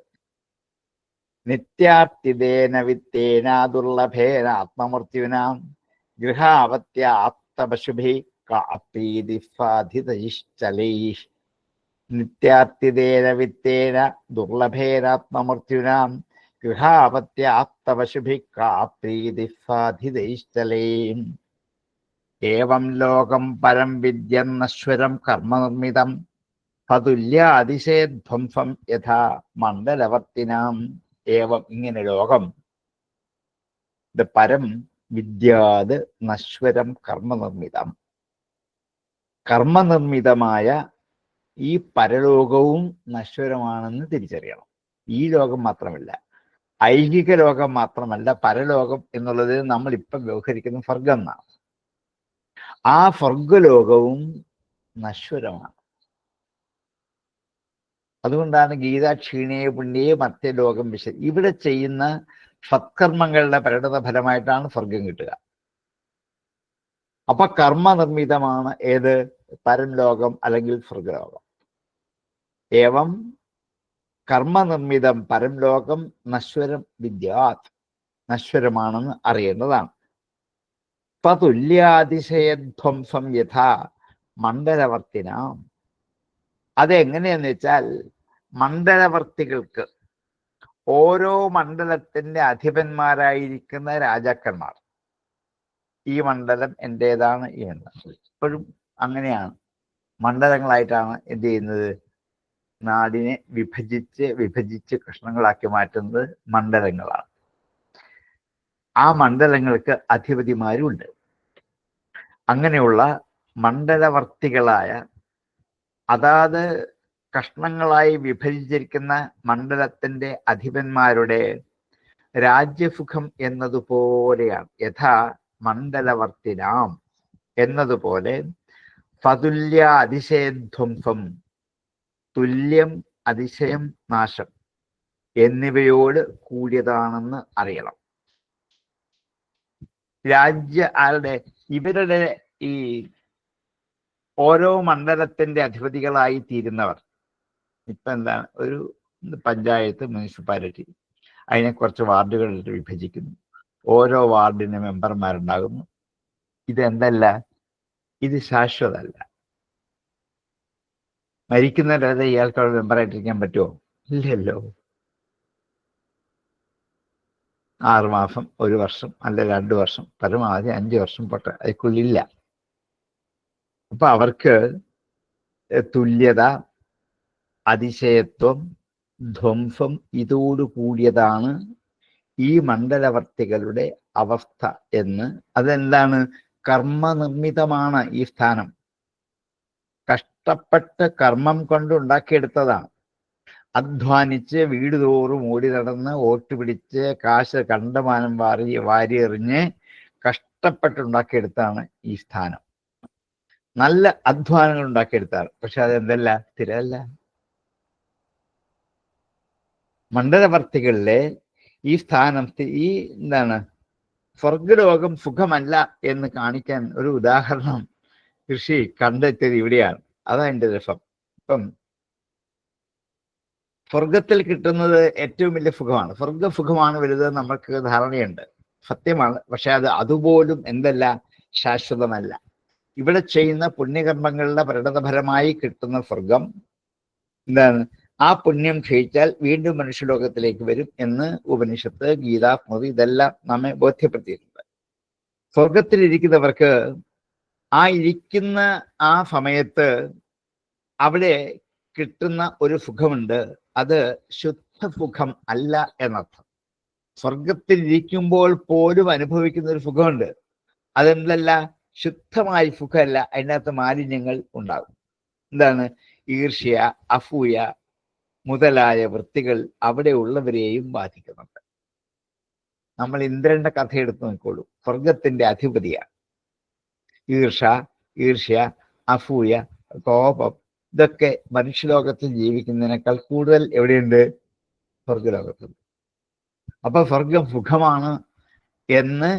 നിത്യാർത്ഥിതേന വിത്തേന ദുർലഭേന ആത്മമൃത്യുനാം ഗൃഹാവത്യ ആപ്തപശുഭി കാപ്രീതിഫാധിതൈശ്ചലൈഃ. നിത്യാർത്ഥിതേന വിത്തേന ദുർലഭേനാത്മമൃത്യുനാം ഗൃഹാപത്യ ആപ്തപശുഭി കാപ്രീതിഫാധിതൈശ്ചലൈഃ. ഏവം ലോകം പരം വിദ്യം നശ്വരം കർമ്മനിർമ്മിതം തതുല്യാതിശയധ്വംസം യഥാ മണ്ഡലവർത്തിനാം. ഏവം ഇങ്ങനെ ലോകം പരം വിദ്യാത് നശ്വരം കർമ്മനിർമ്മിതം. കർമ്മനിർമ്മിതമായ ഈ പരലോകവും നശ്വരമാണെന്ന് തിരിച്ചറിയണം. ഈ ലോകം മാത്രമല്ല, ഐഹിക ലോകം മാത്രമല്ല, പരലോകം എന്നുള്ളത് നമ്മൾ ഇപ്പം വ്യവഹരിക്കുന്ന സ്വർഗം എന്നാണ്. ആ സ്വർഗലോകവും നശ്വരമാണ്. അതുകൊണ്ടാണ് ഗീത ക്ഷീണേ പുണ്യേ മർത്യലോകം ഇവിടെ ചെയ്യുന്ന സത്കർമ്മങ്ങളുടെ പരിണത ഫലമായിട്ടാണ് സ്വർഗം കിട്ടുക. അപ്പൊ കർമ്മനിർമ്മിതമാണ് ഏത്? പരലോകം അല്ലെങ്കിൽ സ്വർഗലോകം. ഏവം കർമ്മനിർമ്മിതം പരലോകം നശ്വരം വിദ്യാത്. നശ്വരമാണെന്ന് അറിയേണ്ടതാണ്. തതുല്യാതിശയധ്വംസം യഥാ മണ്ഡലവർത്തിനാം. അതെങ്ങനെയെന്ന് വെച്ചാൽ, മണ്ഡലവർത്തികൾക്ക്, ഓരോ മണ്ഡലത്തിന്റെ അധിപന്മാരായിരിക്കുന്ന രാജാക്കന്മാർ, ഈ മണ്ഡലം എൻ്റേതാണ്, ഈ മണ്ഡലം ഇപ്പോഴും അങ്ങനെയാണ്. മണ്ഡലങ്ങളായിട്ടാണ് എന്ത് ചെയ്യുന്നത്? നാടിനെ വിഭജിച്ച് കഷ്ണങ്ങളാക്കി മാറ്റുന്നത് മണ്ഡലങ്ങളാണ്. ആ മണ്ഡലങ്ങൾക്ക് അധിപതിമാരുണ്ട്. അങ്ങനെയുള്ള മണ്ഡലവർത്തികളായ, അതാത് കഷ്ണങ്ങളായി വിഭജിച്ചിരിക്കുന്ന മണ്ഡലത്തിന്റെ അധിപന്മാരുടെ രാജ്യസുഖം എന്നതുപോലെയാണ്. യഥാ മണ്ഡലവർത്തിനാം എന്നതുപോലെ ഫതുല്യ അതിശയധ്വംസം, തുല്യം അതിശയം നാശം എന്നിവയോട് കൂടിയതാണെന്ന് അറിയണം. ആരുടെ ഇവരുടെ ഈ ഓരോ മണ്ഡലത്തിന്റെ അധിപതികളായി തീരുന്നവർ, ഇപ്പൊ എന്താണ് ഒരു പഞ്ചായത്ത്, മുനിസിപ്പാലിറ്റി, അതിനെ കുറച്ച് വാർഡുകളിൽ വിഭജിക്കുന്നു. ഓരോ വാർഡിന് മെമ്പർമാരുണ്ടാകുന്നു. ഇതെന്തല്ല, ഇത് ശാശ്വതമല്ല. മരിക്കുന്നവരെ ഇയാൾക്ക് അവിടെ മെമ്പറായിട്ടിരിക്കാൻ പറ്റുമോ? ഇല്ലല്ലോ. 6 മാസം, 1 വർഷം, അല്ല 2 വർഷം, പരമാവധി 5 വർഷം പോട്ടെ, അതിക്കുള്ളില്ല. അപ്പൊ അവർക്ക് തുല്യത, അതിശയത്വം, ധ്വംസം ഇതോടു കൂടിയതാണ് ഈ മണ്ഡലവർത്തികളുടെ അവസ്ഥ എന്ന്. അതെന്താണ്? കർമ്മനിർമ്മിതമാണ് ഈ സ്ഥാനം. കഷ്ടപ്പെട്ട് കർമ്മം കൊണ്ട് ഉണ്ടാക്കിയെടുത്തതാണ്. അധ്വാനിച്ച് വീട് തോറും ഓടി നടന്ന് വോട്ട് പിടിച്ച് കാശ് കണ്ടമാനം വാരി എറിഞ്ഞ് കഷ്ടപ്പെട്ടുണ്ടാക്കിയെടുത്താണ് ഈ സ്ഥാനം. നല്ല അധ്വാനങ്ങൾ ഉണ്ടാക്കിയെടുത്താണ്. പക്ഷെ അതെന്തല്ല, സ്ഥിരമല്ല. മണ്ഡലവർത്തികളിലെ ഈ സ്ഥാനം, ഈ എന്താണ്, സ്വർഗലോകം സുഖമല്ല എന്ന് കാണിക്കാൻ ഒരു ഉദാഹരണം ഋഷി കണ്ടെത്തിയത് ഇവിടെയാണ്. അതാ എൻ്റെ രസം. ഇപ്പം സ്വർഗത്തിൽ കിട്ടുന്നത് ഏറ്റവും വലിയ സുഖമാണ്. സ്വർഗസുഖമാണ് വലുത്, നമുക്ക് ധാരണയുണ്ട്, സത്യമാണ്. പക്ഷെ അതുപോലും എന്തല്ല, ശാശ്വതമല്ല. ഇവിടെ ചെയ്യുന്ന പുണ്യകർമ്മങ്ങളുടെ പരിണതഫലമായി കിട്ടുന്ന സ്വർഗം എന്താണ്? ആ പുണ്യം ക്ഷയിച്ചാൽ വീണ്ടും മനുഷ്യലോകത്തിലേക്ക് വരും എന്ന് ഉപനിഷത്ത്, ഗീത, സ്മൃതി ഇതെല്ലാം നമ്മെ ബോധ്യപ്പെടുത്തിയിട്ടുണ്ട്. സ്വർഗത്തിലിരിക്കുന്നവർക്ക് ആ ഇരിക്കുന്ന ആ സമയത്ത് അവിടെ കിട്ടുന്ന ഒരു സുഖമുണ്ട്. അത് ശുദ്ധസുഖം അല്ല എന്നർത്ഥം. സ്വർഗത്തിലിരിക്കുമ്പോൾ പോലും അനുഭവിക്കുന്ന ഒരു സുഖമുണ്ട്. അതെന്തല്ല, ശുദ്ധമായ സുഖമല്ല. അതിനകത്ത് മാലിന്യങ്ങൾ ഉണ്ടാകും. എന്താണ്? ഈർഷ്യ, അസൂയ മുതലായ വൃത്തികൾ അവിടെ ഉള്ളവരെയും ബാധിക്കുന്നുണ്ട്. നമ്മൾ ഇന്ദ്രന്റെ കഥ എടുത്ത് നോക്കിക്കോളൂ. സ്വർഗത്തിന്റെ അധിപതിയാണ്. ഈർഷ്യ, അസൂയ, കോപം ഇതൊക്കെ മനുഷ്യലോകത്തിൽ ജീവിക്കുന്നതിനേക്കാൾ കൂടുതൽ എവിടെയുണ്ട്? സ്വർഗലോകത്തിൽ. അപ്പൊ സ്വർഗം സുഖമാണ് എന്ന്,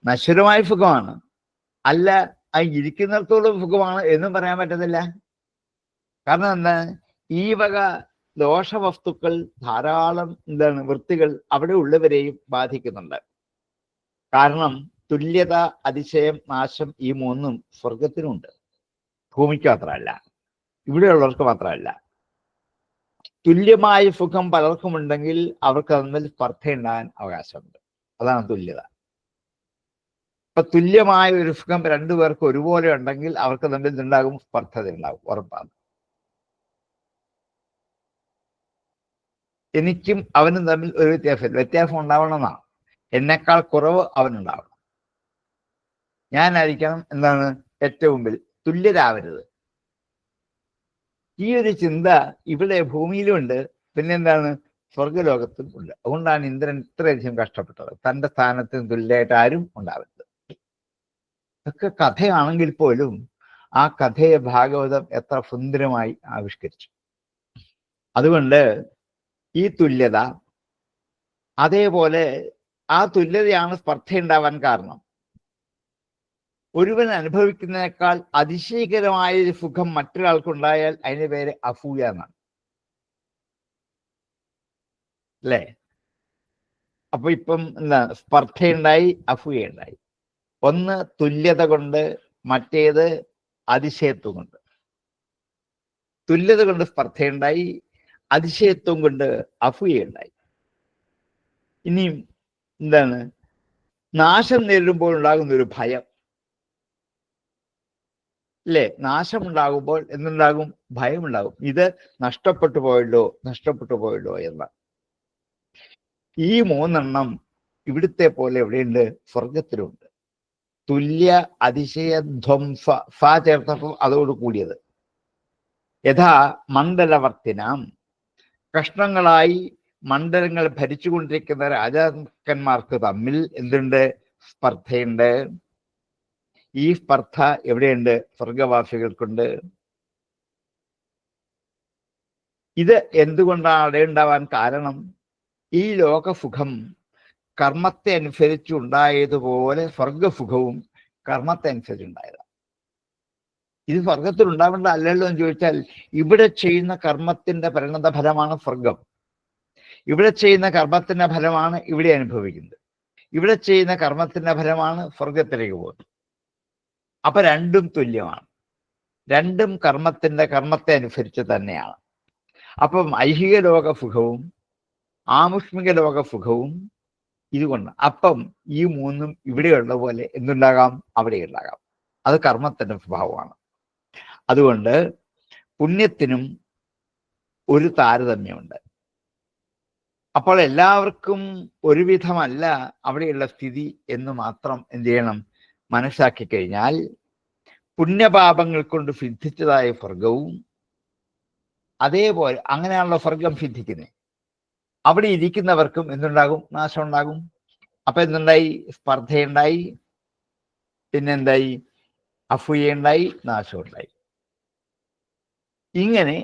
നശ്വരമായ സുഖമാണ്, അല്ല ആ ഇരിക്കുന്നിടത്തോളം സുഖമാണ് എന്നും പറയാൻ പറ്റത്തില്ല. കാരണം എന്താ? ഈ വക ദോഷവസ്തുക്കൾ ധാരാളം എന്താണ്, വൃത്തികൾ അവിടെ ഉള്ളവരെയും ബാധിക്കുന്നുണ്ട്. കാരണം തുല്യത, അതിശയം, നാശം ഈ മൂന്നും സ്വർഗത്തിനുണ്ട്. ഭൂമിക്ക് മാത്രമല്ല, ഇവിടെയുള്ളവർക്ക് മാത്രമല്ല. തുല്യമായ സുഖം പലർക്കുമുണ്ടെങ്കിൽ അവർക്ക് തമ്മിൽ സ്പർദ്ധയുണ്ടാകാൻ അവകാശമുണ്ട്. അതാണ് തുല്യത. ഇപ്പൊ തുല്യമായ ഒരു സുഖം 2 പേർക്ക് ഒരുപോലെ ഉണ്ടെങ്കിൽ അവർക്ക് തമ്മിൽ ഉണ്ടാകും, സ്പർദ്ധത ഉണ്ടാകും, ഉറപ്പാണ്. എനിക്കും അവനും തമ്മിൽ ഒരു വ്യത്യാസം ഉണ്ടാവണമെന്നാണ്. എന്നെക്കാൾ കുറവ് അവനുണ്ടാവണം. ഞാനായിരിക്കണം എന്താണ് ഏറ്റവും മുമ്പിൽ, തുല്യരാവരുത്. ഈ ഒരു ചിന്ത ഇവിടെ ഭൂമിയിലുണ്ട്, പിന്നെന്താണ് സ്വർഗലോകത്തും ഉണ്ട്. അതുകൊണ്ടാണ് ഇന്ദ്രൻ ഇത്രയധികം കഷ്ടപ്പെട്ടത്. തൻ്റെ സ്ഥാനത്തിന് തുല്യമായിട്ട് ആരും ഉണ്ടാവരുത്. ഇതൊക്കെ കഥയാണെങ്കിൽ പോലും ആ കഥയെ ഭാഗവതം എത്ര സുന്ദരമായി ആവിഷ്കരിച്ചു. അതുകൊണ്ട് ഈ തുല്യത, അതേപോലെ ആ തുല്യതയാണ് സ്പർദ്ധയുണ്ടാവാൻ കാരണം. ഒരുവൻ അനുഭവിക്കുന്നതിനേക്കാൾ അതിശയകരമായ ഒരു സുഖം മറ്റൊരാൾക്കുണ്ടായാൽ അതിന് പേര് അസൂയ എന്നാണ്, അല്ലേ? അപ്പൊ ഇപ്പം എന്താ, സ്പർദ്ധയുണ്ടായി, അസൂയയുണ്ടായി. ഒന്ന് തുല്യത കൊണ്ട്, മറ്റേത് അതിശയത്വം കൊണ്ട്. തുല്യത കൊണ്ട് സ്പർദ്ധയുണ്ടായി, അതിശയത്വം കൊണ്ട് അസൂയയുണ്ടായി. ഇനിയും എന്താണ്, നാശം നേരിടുമ്പോൾ ഉണ്ടാകുന്ന ഒരു ഭയം, അല്ലേ? നാശമുണ്ടാകുമ്പോൾ എന്തുണ്ടാകും? ഭയമുണ്ടാകും. ഇത് നഷ്ടപ്പെട്ടു പോയല്ലോ എന്ന. ഈ 3 ഇവിടുത്തെ പോലെ എവിടെയുണ്ട്? സ്വർഗത്തിലുണ്ട്. തുല്യ, അതിശയ, ധ്വംസ, ചേർത്തപ്പോൾ അതോട് കൂടിയത്. യഥാ മണ്ഡലവർത്തിനാം, കഷ്ണങ്ങളായി മണ്ഡലങ്ങൾ ഭരിച്ചുകൊണ്ടിരിക്കുന്ന രാജാക്കന്മാർക്ക് തമ്മിൽ എന്തുണ്ട്? സ്പർദ്ധയുണ്ട്. ഈ സ്പർദ്ധ എവിടെയുണ്ട്? സ്വർഗവാസികൾക്കുണ്ട്. ഇത് എന്തുകൊണ്ടാണ് അടയുണ്ടാവാൻ കാരണം? ഈ ലോകസുഖം കർമ്മത്തെ അനുസരിച്ചുണ്ടായതുപോലെ സ്വർഗസുഖവും കർമ്മത്തെ അനുസരിച്ചുണ്ടായതാണ്. ഇത് സ്വർഗത്തിൽ ഉണ്ടാവേണ്ട അല്ലല്ലോ എന്ന് ചോദിച്ചാൽ, ഇവിടെ ചെയ്യുന്ന കർമ്മത്തിന്റെ പരിണത ഫലമാണ് സ്വർഗം. ഇവിടെ ചെയ്യുന്ന കർമ്മത്തിന്റെ ഫലമാണ് ഇവിടെ അനുഭവിക്കുന്നത്. ഇവിടെ ചെയ്യുന്ന കർമ്മത്തിന്റെ ഫലമാണ് സ്വർഗത്തിലേക്ക് പോകുന്നത്. അപ്പൊ രണ്ടും തുല്യമാണ്. രണ്ടും കർമ്മത്തെ അനുസരിച്ച് തന്നെയാണ്. അപ്പം ഐഹിക ലോക സുഖവും ആമുഷ്മിക ലോക സുഖവും ഇതുകൊണ്ട്. അപ്പം ഈ മൂന്നും ഇവിടെയുള്ള പോലെ എന്തുണ്ടാകാം? അവിടെ ഉണ്ടാകാം. അത് കർമ്മത്തിന്റെ സ്വഭാവമാണ്. അതുകൊണ്ട് പുണ്യത്തിനും ഒരു താരതമ്യമുണ്ട്. അപ്പോൾ എല്ലാവർക്കും ഒരുവിധമല്ല അവിടെയുള്ള സ്ഥിതി എന്ന് മാത്രം എന്ത് ചെയ്യണം? മനസ്സിലാക്കി കഴിഞ്ഞാൽ പുണ്യപാപങ്ങൾ കൊണ്ട് സിദ്ധിച്ചതായ സ്വർഗവും അതേപോലെ അങ്ങനെയാണല്ലോ സ്വർഗം സിദ്ധിക്കുന്നത്. അവിടെ ഇരിക്കുന്നവർക്കും എന്തുണ്ടാകും? നാശം ഉണ്ടാകും. അപ്പൊ എന്തുണ്ടായി? സ്പർദ്ധയുണ്ടായി, പിന്നെന്തായി? അസൂയയുണ്ടായി, നാശമുണ്ടായി. ഇങ്ങനെ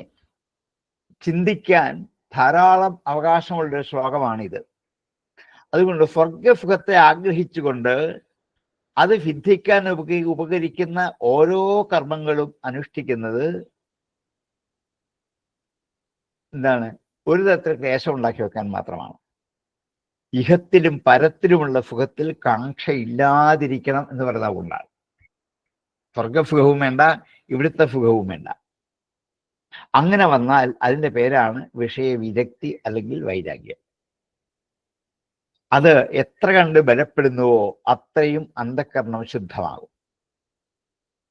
ചിന്തിക്കാൻ ധാരാളം അവകാശമുള്ളൊരു ശ്ലോകമാണിത്. അതുകൊണ്ട് സ്വർഗസുഖത്തെ ആഗ്രഹിച്ചുകൊണ്ട് അത് സിദ്ധിക്കാൻ ഉപകരിക്കുന്ന ഓരോ കർമ്മങ്ങളും അനുഷ്ഠിക്കുന്നത് എന്താണ്? ഒരു തരത്തിൽ ക്ലേശം ഉണ്ടാക്കി വെക്കാൻ മാത്രമാണ്. ഇഹത്തിലും പരത്തിലുമുള്ള സുഖത്തിൽ കാംക്ഷയില്ലാതിരിക്കണം എന്ന് പറയുന്നത് കൊണ്ടാണ്. സ്വർഗസുഖവും വേണ്ട, ഇവിടുത്തെ സുഖവും വേണ്ട. അങ്ങനെ വന്നാൽ അതിൻ്റെ പേരാണ് വിഷയവിരക്തി അല്ലെങ്കിൽ വൈരാഗ്യം. അത് എത്ര കണ്ട് ബലപ്പെടുന്നുവോ അത്രയും അന്ധകരണം ശുദ്ധമാകും.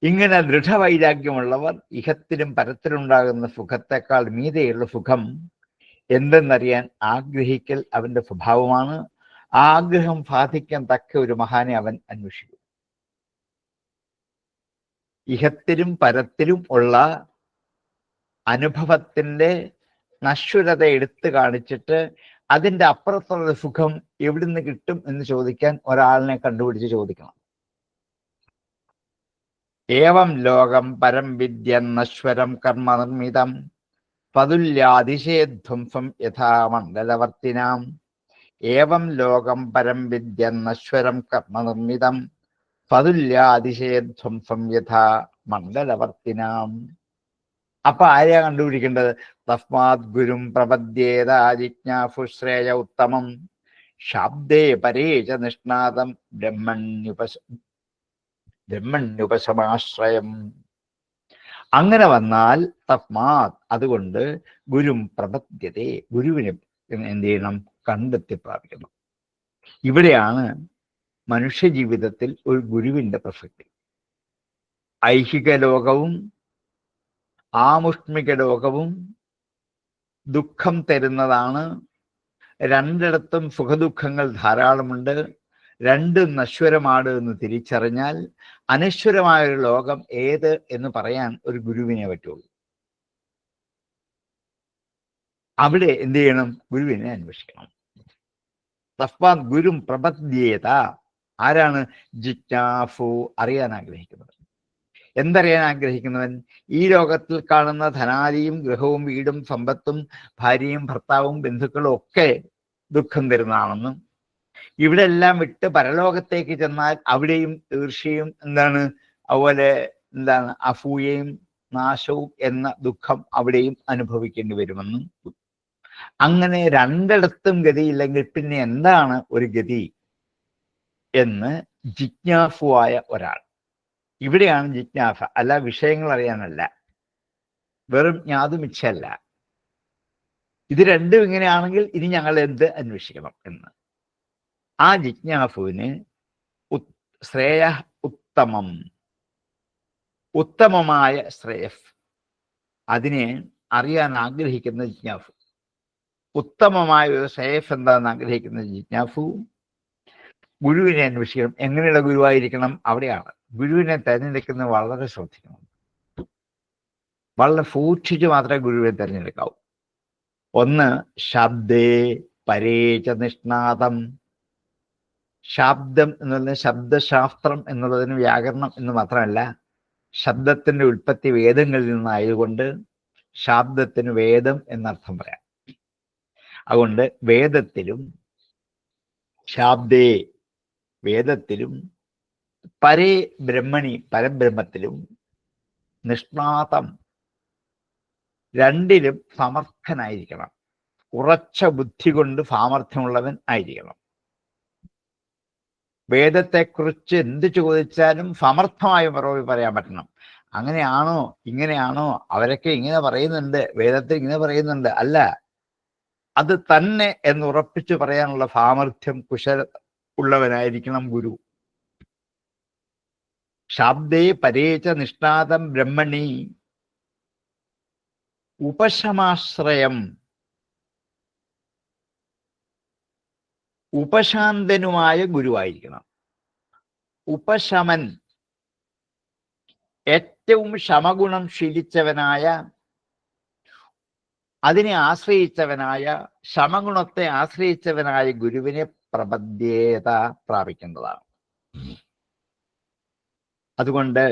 ഇങ്ങനെ ദൃഢവൈരാഗ്യമുള്ളവർ ഇഹത്തിലും പരത്തിലുണ്ടാകുന്ന സുഖത്തെക്കാൾ മീതെയുള്ള സുഖം എന്തെന്നറിയാൻ ആഗ്രഹിക്കൽ അവന്റെ സ്വഭാവമാണ്. ആ ആഗ്രഹം സാധിക്കാൻ തക്ക ഒരു മഹാനെ അവൻ അന്വേഷിക്കും. ഇഹത്തിലും പരത്തിലും ഉള്ള അനുഭവത്തിന്റെ നശ്വരത എടുത്തു കാണിച്ചിട്ട് അതിൻ്റെ അപ്പുറത്തുള്ള സുഖം എവിടുന്ന് കിട്ടും എന്ന് ചോദിക്കാൻ ഒരാളിനെ കണ്ടുപിടിച്ച് ചോദിക്കണം. ഏവം ലോകം പരം വിദ്യ നശ്വരം കർമ്മ നിർമ്മിതം പതുല്യാതിശയധ്വംസം യഥാ മണ്ഡലവർത്തിനാം. ഏവം ലോകം പരം വിദ്യ നശ്വരം കർമ്മ നിർമ്മിതം പതുല്യാതിശയധ്വംസം യഥാ മണ്ഡലവർത്തിനാം. അപ്പൊ ആരെയാ കണ്ടുപിടിക്കേണ്ടത്? തസ്മാത് ഗുരും പ്രപദ്യേത ജിജ്ഞാസുശ്രേയ ഉത്തമം ശാബ്ദേ പരേച നിഷ്ണാതം ബ്രഹ്മണ്യുപശമാശ്രയം. അങ്ങനെ വന്നാൽ തസ്മാത് അതുകൊണ്ട് ഗുരും പ്രപദ്യതേ ഗുരുവിനെ എന്ത് ചെയ്യണം? കണ്ടെത്തി പ്രാപിക്കണം. ഇവിടെയാണ് മനുഷ്യജീവിതത്തിൽ ഒരു ഗുരുവിന്റെ പ്രസക്തി. ഐഹിക ലോകവും ആമുഷ്മിക ലോകവും ദുഃഖം തരുന്നതാണ്. രണ്ടിടത്തും സുഖദുഃഖങ്ങൾ ധാരാളമുണ്ട്. രണ്ടും നശ്വരമാണ് എന്ന് തിരിച്ചറിഞ്ഞാൽ അനശ്വരമായൊരു ലോകം ഏത് എന്ന് പറയാൻ ഒരു ഗുരുവിനെ പറ്റുള്ളൂ. അവിടെ എന്ത് ചെയ്യണം? ഗുരുവിനെ അന്വേഷിക്കണം. തസ്മാത് ഗുരും പ്രപദ്യേത. ആരാണ്? ജിജ്ഞാസു, അറിയാൻ ആഗ്രഹിക്കുന്നത്. എന്തറിയാൻ ആഗ്രഹിക്കുന്നവൻ? ഈ ലോകത്തിൽ കാണുന്ന ധനാദിയും ഗൃഹവും വീടും സമ്പത്തും ഭാര്യയും ഭർത്താവും ബന്ധുക്കളും ഒക്കെ ദുഃഖം തരുന്നതാണെന്നും ഇവിടെ എല്ലാം വിട്ട് പരലോകത്തേക്ക് ചെന്നാൽ അവിടെയും ഈർഷ്യയും എന്താണ് അതുപോലെ എന്താണ് അസൂയയും നാശവും എന്ന ദുഃഖം അവിടെയും അനുഭവിക്കേണ്ടി വരുമെന്നും, അങ്ങനെ രണ്ടിടത്തും ഗതിയില്ലെങ്കിൽ പിന്നെ എന്താണ് ഒരു ഗതി എന്ന് ജിജ്ഞാസുവായ ഒരാൾ. ഇവിടെയാണ് ജിജ്ഞാസ, അല്ല വിഷയങ്ങൾ അറിയാനല്ല, വെറും ജ്ഞാതുമിച്ഛല്ല. ഇത് രണ്ടും ഇങ്ങനെയാണെങ്കിൽ ഇനി ഞങ്ങൾ എന്ത് അന്വേഷിക്കണം എന്ന്. ആ ജിജ്ഞാസുവിന് ശ്രേയ ഉത്തമം, ഉത്തമമായ ശ്രേയസ്, അതിനെ അറിയാൻ ആഗ്രഹിക്കുന്ന ജിജ്ഞാസു. ഉത്തമമായ ഒരു ശ്രേയസ് എന്താണെന്ന് ആഗ്രഹിക്കുന്ന ജിജ്ഞാസു ഗുരുവിനെ അന്വേഷിക്കണം. എങ്ങനെയുള്ള ഗുരുവായിരിക്കണം? അവിടെയാണ് ഗുരുവിനെ തിരഞ്ഞെടുക്കുന്നത് വളരെ ശ്രദ്ധിക്കണം. വളരെ സൂക്ഷിച്ച് മാത്രമേ ഗുരുവിനെ തിരഞ്ഞെടുക്കാവൂ. ഒന്ന് ശബ്ദേ പരേച നിഷ്ണാദം. ശബ്ദം എന്നുള്ളത് ശബ്ദശാസ്ത്രം എന്നുള്ളതിന് വ്യാകരണം എന്ന് മാത്രമല്ല, ശബ്ദത്തിന്റെ ഉൽപ്പത്തി വേദങ്ങളിൽ നിന്നായതുകൊണ്ട് ശബ്ദത്തിന് വേദം എന്നർത്ഥം പറയാം. അതുകൊണ്ട് വേദത്തിലും ശാബ്ദേ വേദത്തിലും പരേ ബ്രഹ്മണി പരബ്രഹ്മത്തിലും നിഷ്ണാതം രണ്ടിലും സമർത്ഥനായിരിക്കണം. ഉറച്ച ബുദ്ധി കൊണ്ട് സാമർഥ്യമുള്ളവൻ ആയിരിക്കണം. വേദത്തെക്കുറിച്ച് എന്ത് ചോദിച്ചാലും സമർത്ഥമായ മറുപടി പറയാൻ പറ്റണം. അങ്ങനെയാണോ ഇങ്ങനെയാണോ, അവരൊക്കെ ഇങ്ങനെ പറയുന്നുണ്ട്, വേദത്തിൽ ഇങ്ങനെ പറയുന്നുണ്ട്, അല്ല, അത് തന്നെ എന്ന് ഉറപ്പിച്ചു പറയാനുള്ള സാമർഥ്യം കുശല ഉള്ളവനായിരിക്കണം ഗുരു. ശാബ്ദേ പരേച നിഷ്ണാതം ബ്രഹ്മണി ഉപശമാശ്രയം. ഉപശാന്തനുമായ ഗുരുവായിരിക്കണം. ഉപശമൻ ഏറ്റവും ശമഗുണം ശീലിച്ചവനായ, അതിനെ ആശ്രയിച്ചവനായ, ശമഗുണത്തെ ആശ്രയിച്ചവനായ ഗുരുവിനെ പ്രപദ്യേത പ്രാപിക്കേണ്ടതാണ്. അതുകൊണ്ട്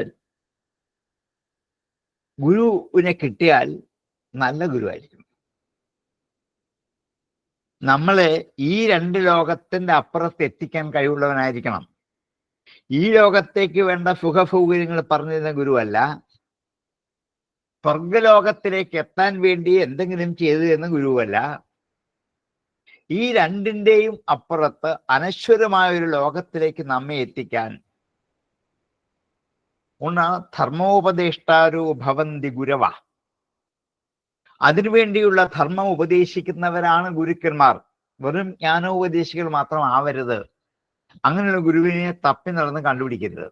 ഗുരുവിനെ കിട്ടിയാൽ നല്ല ഗുരുവായിരിക്കും. നമ്മളെ ഈ രണ്ട് ലോകത്തിന്റെ അപ്പുറത്ത് എത്തിക്കാൻ കഴിവുള്ളവനായിരിക്കണം. ഈ ലോകത്തേക്ക് വേണ്ട സുഖസൗകര്യങ്ങൾ പറഞ്ഞു തരുന്ന ഗുരുവല്ല, സ്വർഗലോകത്തിലേക്ക് എത്താൻ വേണ്ടി എന്തെങ്കിലും ചെയ്തു തരുന്ന ഗുരുവല്ല. ഈ രണ്ടിന്റെയും അപ്പുറത്ത് അനശ്വരമായ ഒരു ലോകത്തിലേക്ക് നമ്മെ എത്തിക്കാൻ ഒന്നാണ് ധർമ്മോപദേഷ്ടാരോ ഭവന്തി ഗുരവ. അതിനുവേണ്ടിയുള്ള ധർമ്മം ഉപദേശിക്കുന്നവരാണ് ഗുരുക്കന്മാർ. വെറും ജ്ഞാനോപദേശികൾ മാത്രം ആവരുത്. അങ്ങനെയുള്ള ഗുരുവിനെ തപ്പി നടന്ന് കണ്ടുപിടിക്കരുത്.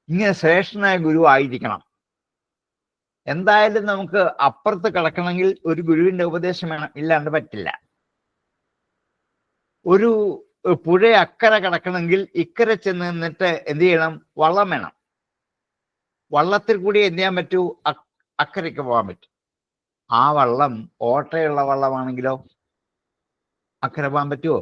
ഇങ്ങനെ ശ്രേഷ്ഠനായ ഗുരു ആയിരിക്കണം. എന്തായാലും നമുക്ക് അപ്പുറത്ത് കിടക്കണമെങ്കിൽ ഒരു ഗുരുവിന്റെ ഉപദേശം വേണം, ഇല്ലാണ്ട് പറ്റില്ല. ഒരു പുഴ അക്കരെ കിടക്കണമെങ്കിൽ ഇക്കരെ ചെന്ന് നിന്നിട്ട് എന്ത് ചെയ്യണം? വള്ളം വേണം. വള്ളത്തിൽ കൂടി എന്ത് ചെയ്യാൻ പറ്റൂ? അക്കരയ്ക്ക് പോകാൻ പറ്റും. ആ വള്ളം ഓട്ടയുള്ള വള്ളമാണെങ്കിലോ അക്കരെ പോകാൻ പറ്റുമോ?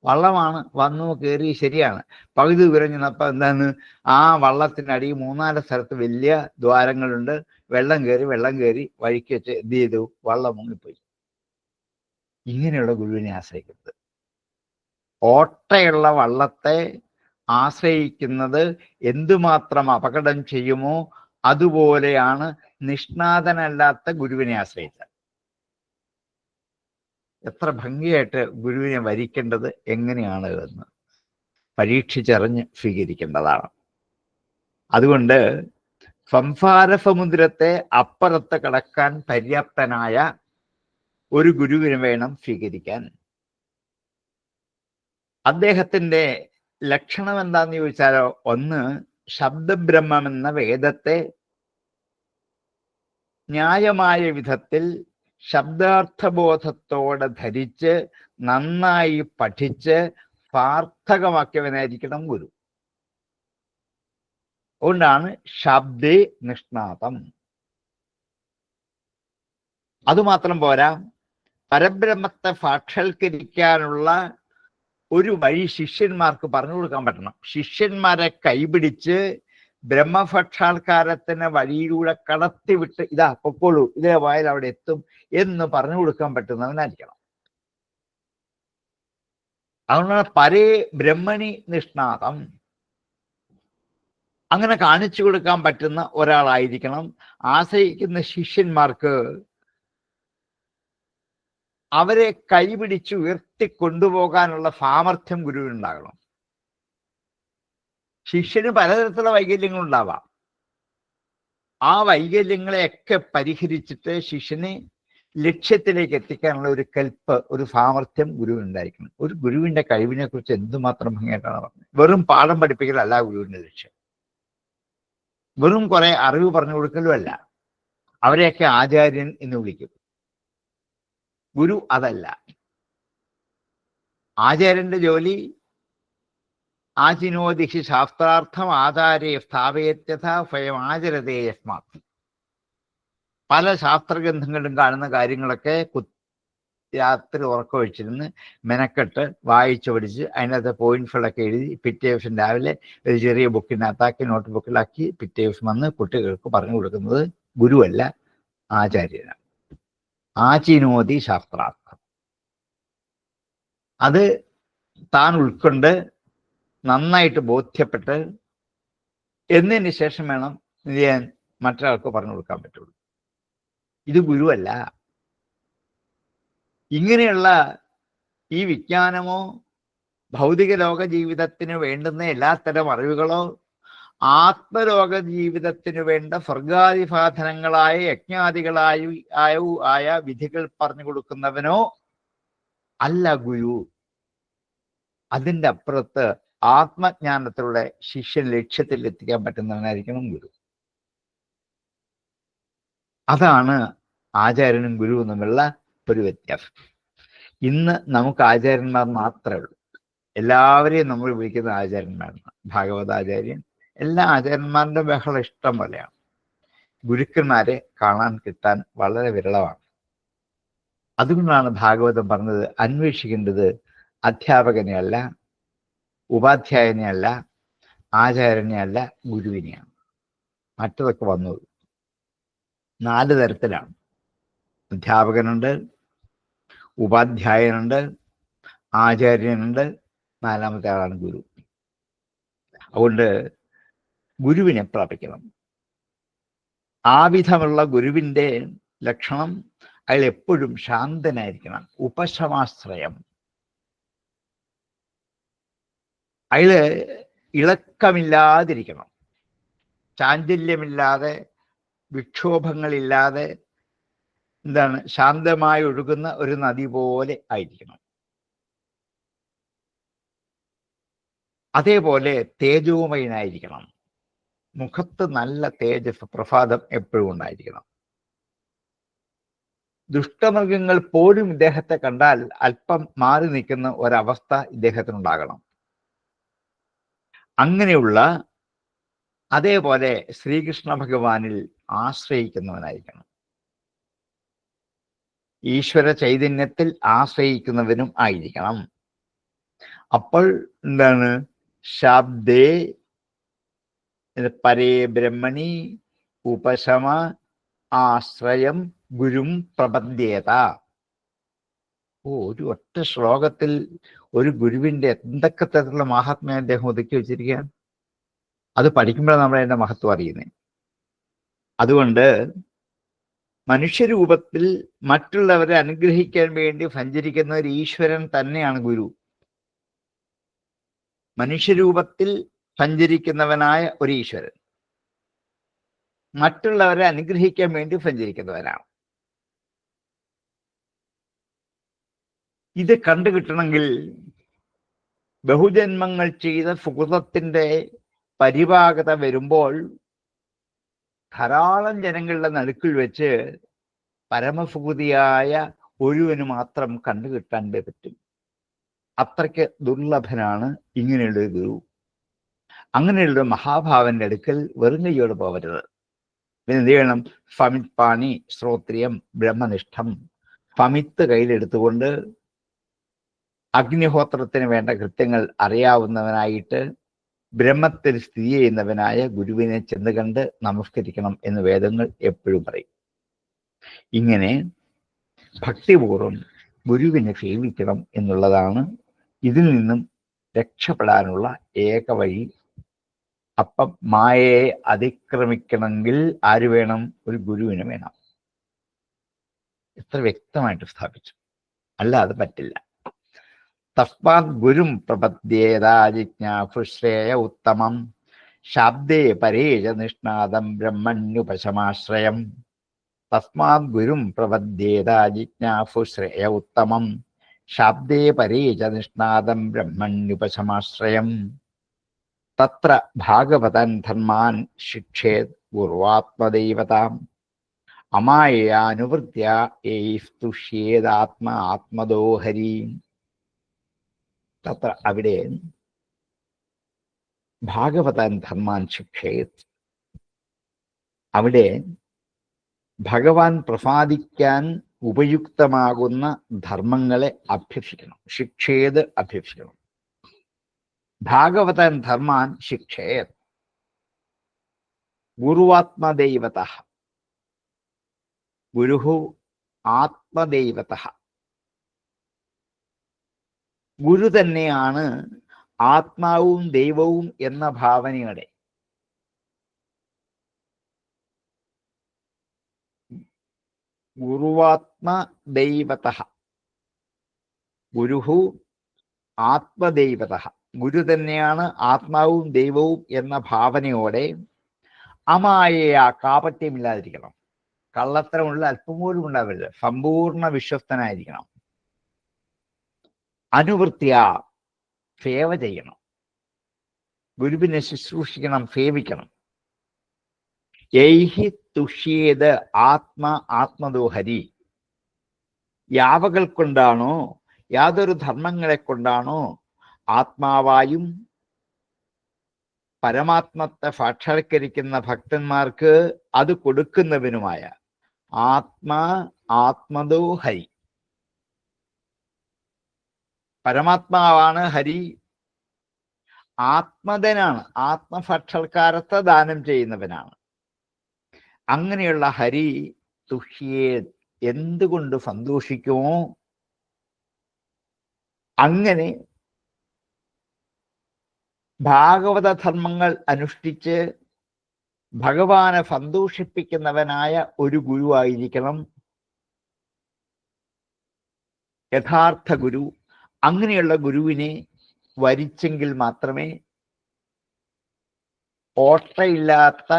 വള്ളമാണ്, വന്നു കയറി, ശരിയാണ്. പകുതി വിരഞ്ഞപ്പോ എന്താണ്, ആ വള്ളത്തിനടിയിൽ 3-4 സ്ഥലത്ത് വലിയ ദ്വാരങ്ങളുണ്ട്. വെള്ളം കയറി വഴിക്ക് വെച്ച് എന്ത് ചെയ്തു? വള്ളം മുങ്ങിപ്പോയി. ഇങ്ങനെയുള്ള ഗുരുവിനെ ആശ്രയിക്കരുത്. ഓട്ടയുള്ള വള്ളത്തെ ആശ്രയിക്കുന്നത് എന്തുമാത്രം അപകടം ചെയ്യുമോ അതുപോലെയാണ് നിഷ്ണാതനല്ലാത്ത ഗുരുവിനെ ആശ്രയിച്ചത്. എത്ര ഭംഗിയായിട്ട് ഗുരുവിനെ വരിക്കേണ്ടത് എങ്ങനെയാണ് എന്ന് പരീക്ഷിച്ചറിഞ്ഞ് സ്വീകരിക്കേണ്ടതാണ്. അതുകൊണ്ട് സംസാര സമുദ്രത്തെ അപ്പുറത്ത് കടക്കാൻ പര്യാപ്തനായ ഒരു ഗുരുവിനെ വേണം സ്വീകരിക്കാൻ. അദ്ദേഹത്തിന്റെ ലക്ഷണം എന്താന്ന് ചോദിച്ചാലോ, ഒന്ന്, ശബ്ദബ്രഹ്മം എന്ന വേദത്തെ ന്യായമായ വിധത്തിൽ ശബ്ദാർത്ഥബോധത്തോടെ ധരിച്ച് നന്നായി പഠിച്ച് സാർത്ഥകമാക്കിയവനായിരിക്കണം ഗുരു. അതുകൊണ്ടാണ് ശബ്ദേ നിഷ്ണാതം. അതുമാത്രം പോരാ, പരബ്രഹ്മത്തെ സാക്ഷാത്കരിക്കാനുള്ള ഒരു വഴി ശിഷ്യന്മാർക്ക് പറഞ്ഞു കൊടുക്കാൻ പറ്റണം. ശിഷ്യന്മാരെ കൈപിടിച്ച് ബ്രഹ്മസാക്ഷാത്കാരത്തിന് വഴിയിലൂടെ കടത്തിവിട്ട് ഇതാ പൊക്കോളൂ, ഇതേ വായിൽ അവിടെ എത്തും എന്ന് പറഞ്ഞു കൊടുക്കാൻ പറ്റുന്നവനായിരിക്കണം. അതുകൊണ്ടാണ് പരേ ബ്രഹ്മണി നിഷ്ണാതം. അങ്ങനെ കാണിച്ചു കൊടുക്കാൻ പറ്റുന്ന ഒരാളായിരിക്കണം. ആശ്രയിക്കുന്ന ശിഷ്യന്മാർക്ക് അവരെ കൈപിടിച്ച് ഉയർത്തിക്കൊണ്ടുപോകാനുള്ള സാമർഥ്യം ഗുരുവിനുണ്ടാകണം. ശിഷ്യന് പലതരത്തിലുള്ള വൈകല്യങ്ങളുണ്ടാവാം. ആ വൈകല്യങ്ങളെയൊക്കെ പരിഹരിച്ചിട്ട് ശിഷ്യനെ ലക്ഷ്യത്തിലേക്ക് എത്തിക്കാനുള്ള ഒരു കൽപ്പ്, ഒരു സാമർഥ്യം ഗുരുവിനുണ്ടായിരിക്കണം. ഒരു ഗുരുവിന്റെ കഴിവിനെ കുറിച്ച് എന്തുമാത്രം ഭംഗിയായിട്ടാണ് പറഞ്ഞത്. വെറും പാഠം പഠിപ്പിക്കലല്ല ഗുരുവിന്റെ ലക്ഷ്യം. വെറും കുറെ അറിവ് പറഞ്ഞു കൊടുക്കലും അല്ല. അവരെയൊക്കെ ആചാര്യൻ എന്ന് വിളിക്കും. ഗുരു അതല്ല. ആചാര്യന്റെ ജോലി ആചിനോദിഷി ശാസ്ത്രാർത്ഥം ആചാര്യ സ്ഥാപയത്യഥ സ്വയം ആചരതേ യസ്മാത്. പല ശാസ്ത്രഗ്രന്ഥങ്ങളിലും കാണുന്ന കാര്യങ്ങളൊക്കെ രാത്രി ഉറക്കമൊഴിച്ചിരുന്ന് മെനക്കെട്ട് വായിച്ചു പഠിച്ച് അതിനകത്ത് പോയിന്റ്സുകളൊക്കെ എഴുതി പിറ്റേ ദിവസം രാവിലെ ഒരു ചെറിയ ബുക്കിനകത്താക്കി നോട്ട് ബുക്കിലാക്കി പിറ്റേ ദിവസം വന്ന് കുട്ടികൾക്ക് പറഞ്ഞു കൊടുക്കുന്നത് ഗുരുവല്ല, ആചാര്യനാണ്. ആചിനോതി ശാസ്ത്രാർത്ഥം. അത് താൻ ഉൾക്കൊണ്ട് നന്നായിട്ട് ബോധ്യപ്പെട്ട് എന്നതിന് ശേഷം വേണം ഇത് ചെയ്യാൻ മറ്റൊരാൾക്ക് പറഞ്ഞു കൊടുക്കാൻ പറ്റുള്ളൂ. ഇത് ഗുരുവല്ല. ഇങ്ങനെയുള്ള ഈ വിജ്ഞാനമോ ഭൗതിക ലോക ജീവിതത്തിന് വേണ്ടുന്ന എല്ലാത്തരം അറിവുകളോ ആത്മലോക ജീവിതത്തിന് വേണ്ട സ്വർഗാദിസാധനങ്ങളായ യജ്ഞാദികളായ വിധികൾ പറഞ്ഞു കൊടുക്കുന്നവനോ അല്ല ഗുരു. അതിൻ്റെ അപ്പുറത്ത് ആത്മജ്ഞാനത്തിലൂടെ ശിഷ്യൻ ലക്ഷ്യത്തിൽ എത്തിക്കാൻ പറ്റുന്നവനായിരിക്കണം ഗുരു. അതാണ് ആചാര്യനും ഗുരുവും തമ്മിലുള്ള ഒരു വ്യത്യാസം. ഇന്ന് നമുക്ക് ആചാര്യന്മാർ മാത്രമേ ഉള്ളൂ. എല്ലാവരെയും നമ്മൾ വിളിക്കുന്ന ആചാര്യന്മാരാണ്. ഭാഗവതാചാര്യൻ, എല്ലാ ആചാര്യന്മാരുടെ ബഹളം ഇഷ്ടം പോലെയാണ്. ഗുരുക്കന്മാരെ കാണാൻ കിട്ടാൻ വളരെ വിരളമാണ്. അതുകൊണ്ടാണ് ഭാഗവതം പറഞ്ഞത് അന്വേഷിക്കേണ്ടത് അധ്യാപകനെ അല്ല, ഉപാധ്യായനെ അല്ല, ആചാര്യനെ അല്ല, ഗുരുവിനെയാണ്. മറ്റതൊക്കെ വന്നത് 4 തരത്തിലാണ്. അധ്യാപകനുണ്ട്, ഉപാധ്യായനുണ്ട്, ആചാര്യനുണ്ട്, 4ാമത്തെ ആളാണ് ഗുരു. അതുകൊണ്ട് ഗുരുവിനെ പ്രാപിക്കണം. ആ വിധമുള്ള ഗുരുവിൻ്റെ ലക്ഷണം അയാൾ എപ്പോഴും ശാന്തനായിരിക്കണം. ഉപശമാശ്രയം. അയാള് ഇളക്കമില്ലാതിരിക്കണം. ചാഞ്ചല്യമില്ലാതെ, വിക്ഷോഭങ്ങളില്ലാതെ, ശാന്തമായി ഒഴുകുന്ന ഒരു നദി പോലെ ആയിരിക്കണം. അതേപോലെ തേജോമയനായിരിക്കണം. മുഖത്ത് നല്ല തേജസ്, പ്രഭാതം എപ്പോഴും ഉണ്ടായിരിക്കണം. ദുഷ്ടമൃഗങ്ങൾ പോലും ഇദ്ദേഹത്തെ കണ്ടാൽ അല്പം മാറി നിൽക്കുന്ന ഒരവസ്ഥ ഇദ്ദേഹത്തിനുണ്ടാകണം. അങ്ങനെയുള്ള, അതേപോലെ ശ്രീകൃഷ്ണ ഭഗവാനിൽ ആശ്രയിക്കുന്നവനായിരിക്കണം. ഈശ്വര ചൈതന്യത്തിൽ ആശ്രയിക്കുന്നവനും ആയിരിക്കണം. അപ്പോൾ ശബ്ദേ പരേ ബ്രഹ്മണി ഉപശമ ആശ്രയം ഗുരും പ്രപദ്യേത. ഒരു ഒറ്റ ശ്ലോകത്തിൽ ഒരു ഗുരുവിന്റെ എന്തൊക്കെ തരത്തിലുള്ള മഹാത്മ്യം അദ്ദേഹം ഒതുക്കി വെച്ചിരിക്കുകയാണ്. അത് പഠിക്കുമ്പോഴാണ് നമ്മൾ അതിന്റെ മഹത്വം അറിയുന്നത്. അതുകൊണ്ട് മനുഷ്യരൂപത്തിൽ മറ്റുള്ളവരെ അനുഗ്രഹിക്കാൻ വേണ്ടി സഞ്ചരിക്കുന്ന ഒരു ഈശ്വരൻ തന്നെയാണ് ഗുരു. മനുഷ്യരൂപത്തിൽ സഞ്ചരിക്കുന്നവനായ ഒരു ഈശ്വരൻ മറ്റുള്ളവരെ അനുഗ്രഹിക്കാൻ വേണ്ടി സഞ്ചരിക്കുന്നവനാണ്. ഇത് കണ്ടുകിട്ടണമെങ്കിൽ ബഹുജന്മങ്ങൾ ചെയ്ത സുകൃതത്തിന്റെ പരിപാകത വരുമ്പോൾ ധാരാളം ജനങ്ങളുടെ നടുക്കിൽ വെച്ച് പരമസുഹൃതിയായ ഒരുവന് മാത്രം കണ്ടുകിട്ടാൻ പറ്റും. അത്രയ്ക്ക് ദുർലഭനാണ് ഇങ്ങനെയുള്ളൊരു ഗുരു. അങ്ങനെയുള്ള മഹാഭാവന്റെ അടുക്കൽ വെറും കൈയോട് പോകരുത്. പിന്നെ എന്ത് ചെയ്യണം? ഫമിത്പാണി ശ്രോത്രിയം ബ്രഹ്മനിഷ്ഠം. ഫമിത്ത് കയ്യിലെടുത്തുകൊണ്ട് അഗ്നിഹോത്രത്തിന് വേണ്ട കൃത്യങ്ങൾ അറിയാവുന്നവനായിട്ട് ബ്രഹ്മത്തിൽ സ്ഥിതി ചെയ്യുന്നവനായ ഗുരുവിനെ ചെന്ന് കണ്ട് നമസ്കരിക്കണം എന്ന് വേദങ്ങൾ എപ്പോഴും പറയും. ഇങ്ങനെ ഭക്തിപൂർവം ഗുരുവിനെ സേവിക്കണം എന്നുള്ളതാണ് ഇതിൽ നിന്നും രക്ഷപ്പെടാനുള്ള ഏക വഴി. അപ്പം മായയെ അതിക്രമിക്കണമെങ്കിൽ ആര് വേണം? ഒരു ഗുരുവിന് വേണം. എത്ര വ്യക്തമായിട്ട് സ്ഥാപിച്ചു. അല്ലാതെ പറ്റില്ല. തസ്മാത് ഗുരും പ്രപദ്യേതാ ജിജ്ഞാസുശ്രേയ ഉത്തമം ശാബ്ദേ പരേജ നിഷ്ണാദം ബ്രഹ്മണ്യുപശമാശ്രയം. തസ്മാത് ഗുരും പ്രപദ്യേതാ ജിജ്ഞാസുശ്രേയ ഉത്തമം ശാബ്ദേ പരേജ നിഷ്ണാദം ബ്രഹ്മണ്യുപശമാശ്രയം. തത്ര ഭാഗവതൻ ധർമാൻ ശിക്ഷേത് ഗുർവാത്മദൈവതാം അമായാനുവൃത്യ ഏസ്തുഷ്യേതാത്മ ആത്മദോ ഹരി. തത്ര അവിടെ ഭാഗവതൻ ധർമാൻ ശിക്ഷേത്. അവിടെ ഭഗവാൻ പ്രസാദിക്കാൻ ഉപയുക്തമാകുന്ന ധർമ്മങ്ങളെ അഭ്യസിക്കണം. ശിക്ഷേത് അഭ്യസിക്കണം. ഭാഗവതൻ ധർമാൻ ശിക്ഷേത്. ഗുരുവാത്മദൈവത. ഗുരുഹു ആത്മദൈവത. ഗുരു തന്നെയാണ് ആത്മാവും ദൈവവും എന്ന ഭാവനയുടെ ഗുരുവാത്മദൈവത. ഗുരുഹു ആത്മദൈവത. ഗുരു തന്നെയാണ് ആത്മാവും ദൈവവും എന്ന ഭാവനയോടെ അമായയ കാപട്യമില്ലാതിരിക്കണം. കള്ളത്തരമുള്ള അല്പം പോലും ഉണ്ടാവരുത്. സമ്പൂർണ്ണ വിശ്വസ്തനായിരിക്കണം. അനുവൃത്തിയ സേവ ചെയ്യണം. ഗുരുവിനെ ശുശ്രൂഷിക്കണം, സേവിക്കണം. യൈഹി തുഷ്യേത് ആത്മദോ ഹരി. യാവകൾ കൊണ്ടാണോ, യാതൊരു ധർമ്മങ്ങളെ കൊണ്ടാണോ ആത്മാവായും പരമാത്മത്തെ സാക്ഷാത്കരിക്കുന്ന ഭക്തന്മാർക്ക് അത് കൊടുക്കുന്നവനുമായ ആത്മദോ ഹരി. പരമാത്മാവാണ് ഹരി. ആത്മദനാണ്. ആത്മസാക്ഷാത്കാരത്തെ ദാനം ചെയ്യുന്നവനാണ്. അങ്ങനെയുള്ള ഹരി തുഷ്യേ എന്തുകൊണ്ട് സന്തോഷിക്കുമോ? അങ്ങനെ ഭാഗവത ധർമ്മങ്ങൾ അനുഷ്ഠിച്ച് ഭഗവാനെ സന്തോഷിപ്പിക്കുന്നവനായ ഒരു ഗുരുവായിരിക്കണം യഥാർത്ഥ ഗുരു. അങ്ങനെയുള്ള ഗുരുവിനെ വരിച്ചെങ്കിൽ മാത്രമേ ഓട്ടയില്ലാത്ത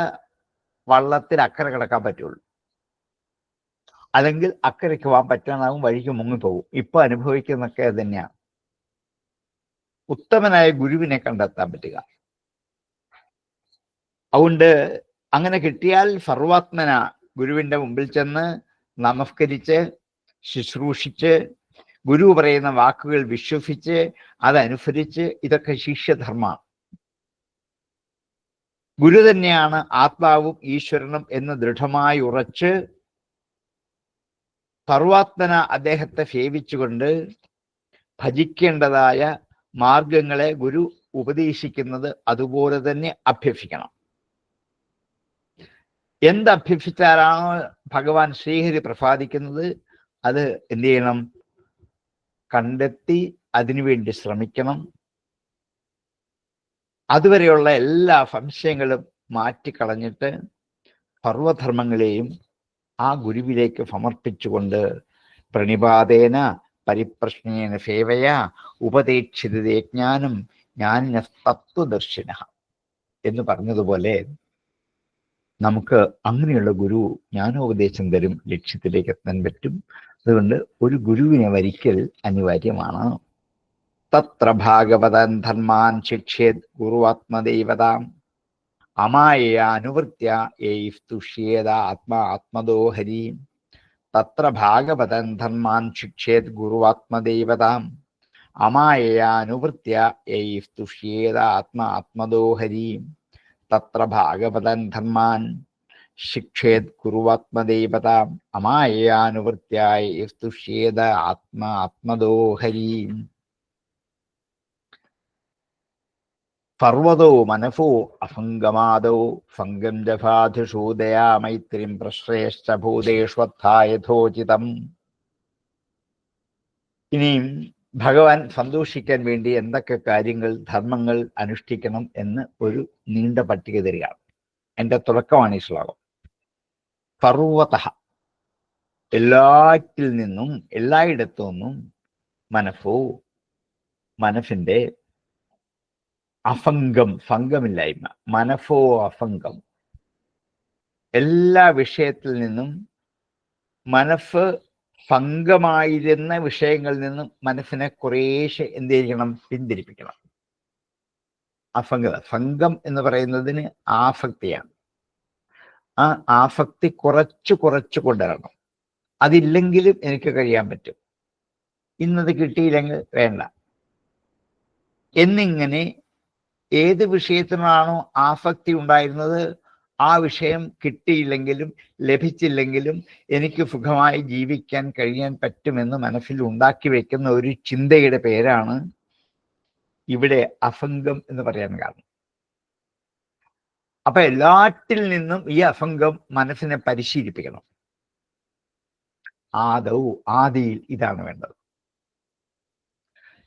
വള്ളത്തിൽ അക്കരെ കിടക്കാൻ പറ്റുള്ളൂ. അല്ലെങ്കിൽ അക്കരയ്ക്ക് പോകാൻ പറ്റാനാവും, വഴിക്ക് മുങ്ങിപ്പോകും. ഇപ്പൊ അനുഭവിക്കുന്നൊക്കെ അത് തന്നെയാണ്. ഉത്തമനായ ഗുരുവിനെ കണ്ടെത്താൻ പറ്റുക. അതുകൊണ്ട് അങ്ങനെ കിട്ടിയാൽ സർവാത്മന ഗുരുവിന്റെ മുമ്പിൽ ചെന്ന് നമസ്കരിച്ച് ശുശ്രൂഷിച്ച് ഗുരു പറയുന്ന വാക്കുകൾ വിശ്വസിച്ച് അതനുസരിച്ച്, ഇതൊക്കെ ശിഷ്യധർമ്മമാണ്. ഗുരു തന്നെയാണ് ആത്മാവും ഈശ്വരനും എന്ന് ദൃഢമായി ഉറച്ച് സർവാത്മന അദ്ദേഹത്തെ സേവിച്ചുകൊണ്ട് ഭജിക്കേണ്ടതായ മാർഗങ്ങളെ ഗുരു ഉപദേശിക്കുന്നത് അതുപോലെ തന്നെ അഭ്യസിക്കണം. എന്തഭ്യസിച്ചാലാണോ ഭഗവാൻ ശ്രീഹരി പ്രസാദിക്കുന്നത് അത് എന്ത് ചെയ്യണം? കണ്ടെത്തി അതിനുവേണ്ടി ശ്രമിക്കണം. അതുവരെയുള്ള എല്ലാ സംശയങ്ങളും മാറ്റിക്കളഞ്ഞിട്ട് സർവധർമ്മങ്ങളെയും ആ ഗുരുവിലേക്ക് സമർപ്പിച്ചുകൊണ്ട് പ്രണിപാതേന പരിപ്രശ്നേന സേവയ ഉപദേക്ഷിതേ ജ്ഞാനം ജ്ഞാനിന തത്വദർശിന എന്ന് പറഞ്ഞതുപോലെ നമുക്ക് അങ്ങനെയുള്ള ഗുരു ജ്ഞാനോപദേശം തരും, ലക്ഷ്യത്തിലേക്ക് എത്താൻ പറ്റും. അതുകൊണ്ട് ഒരു ഗുരുവിനെ വരിക്കൽ അനിവാര്യമാണ്. തത്ര ഭാഗവതൻ ധർമാൻ ശിക്ഷേത് ഗുരുവാത്മദൈവതാം അമായയാനുവൃത്യ തുഷ്യേത ആത്മദോ ഹരി. തത്ര ഭാഗവതൻ ധർമാൻ ശിക്ഷേത് ഗുരുവാത്മദൈവതാം അമായയാനുവൃത്യ തുഷ്യേത ആത്മദോ ഹരി. തത്ര ഭാഗവതൻ ധർമാൻ ശിക്ഷേത് ഗുരുവാത്മദൈവതാം അമായയാനുവൃത്യ തുഷ്യേത ആത്മദോ ഹരി. സർവതോ മനസോ അസംഗമാദോ സംഗം ജഭാധിഷു ദയാ മൈത്രിം പ്രശ്രേഷ്ഠ ഭൂതേഷ്വത്ഥായഥോചിതം. ഇനിയും ഭഗവാൻ സന്തോഷിക്കാൻ വേണ്ടി എന്തൊക്കെ കാര്യങ്ങൾ ധർമ്മങ്ങൾ അനുഷ്ഠിക്കണം എന്ന് ഒരു നീണ്ട പട്ടിക തരികയാണ്. എൻ്റെ തുടക്കമാണ് ഈ ശ്ലോകം. സർവത എല്ലാറ്റിൽ നിന്നും എല്ലായിടത്തു നിന്നും മനസ്സോ മനസ്സിൻ്റെ അസംഗം സംഘമില്ലായ്മ, മനസ്സോ അസംഗം, എല്ലാ വിഷയത്തിൽ നിന്നും മനസ്സ് സംഘമായിരുന്ന വിഷയങ്ങളിൽ നിന്നും മനസ്സിനെ കുറേശ്ശെ എന്ത് ചെയ്യണം? പിന്തിരിപ്പിക്കണം. അസംഗത, സംഘം എന്ന് പറയുന്നതിന് ആസക്തിയാണ്. ആ ആസക്തി കുറച്ച് കൊണ്ടുവരണം. അതില്ലെങ്കിലും എനിക്ക് കഴിയാൻ പറ്റും, ഇന്നത് കിട്ടിയില്ലെങ്കിൽ വേണ്ട എന്നിങ്ങനെ ഏത് വിഷയത്തിനാണോ ആസക്തി ഉണ്ടായിരുന്നത് ആ വിഷയം കിട്ടിയില്ലെങ്കിലും ലഭിച്ചില്ലെങ്കിലും എനിക്ക് സുഖമായി ജീവിക്കാൻ കഴിയാൻ പറ്റുമെന്ന് മനസ്സിൽ ഉണ്ടാക്കി വെക്കുന്ന ഒരു ചിന്തയുടെ പേരാണ് ഇവിടെ അസംഗം എന്ന് പറയാൻ കാരണം. അപ്പൊ എല്ലാറ്റിൽ നിന്നും ഈ അസംഗം മനസ്സിനെ പരിശീലിപ്പിക്കണം. ആദിയിൽ ഇതാണ് വേണ്ടത്.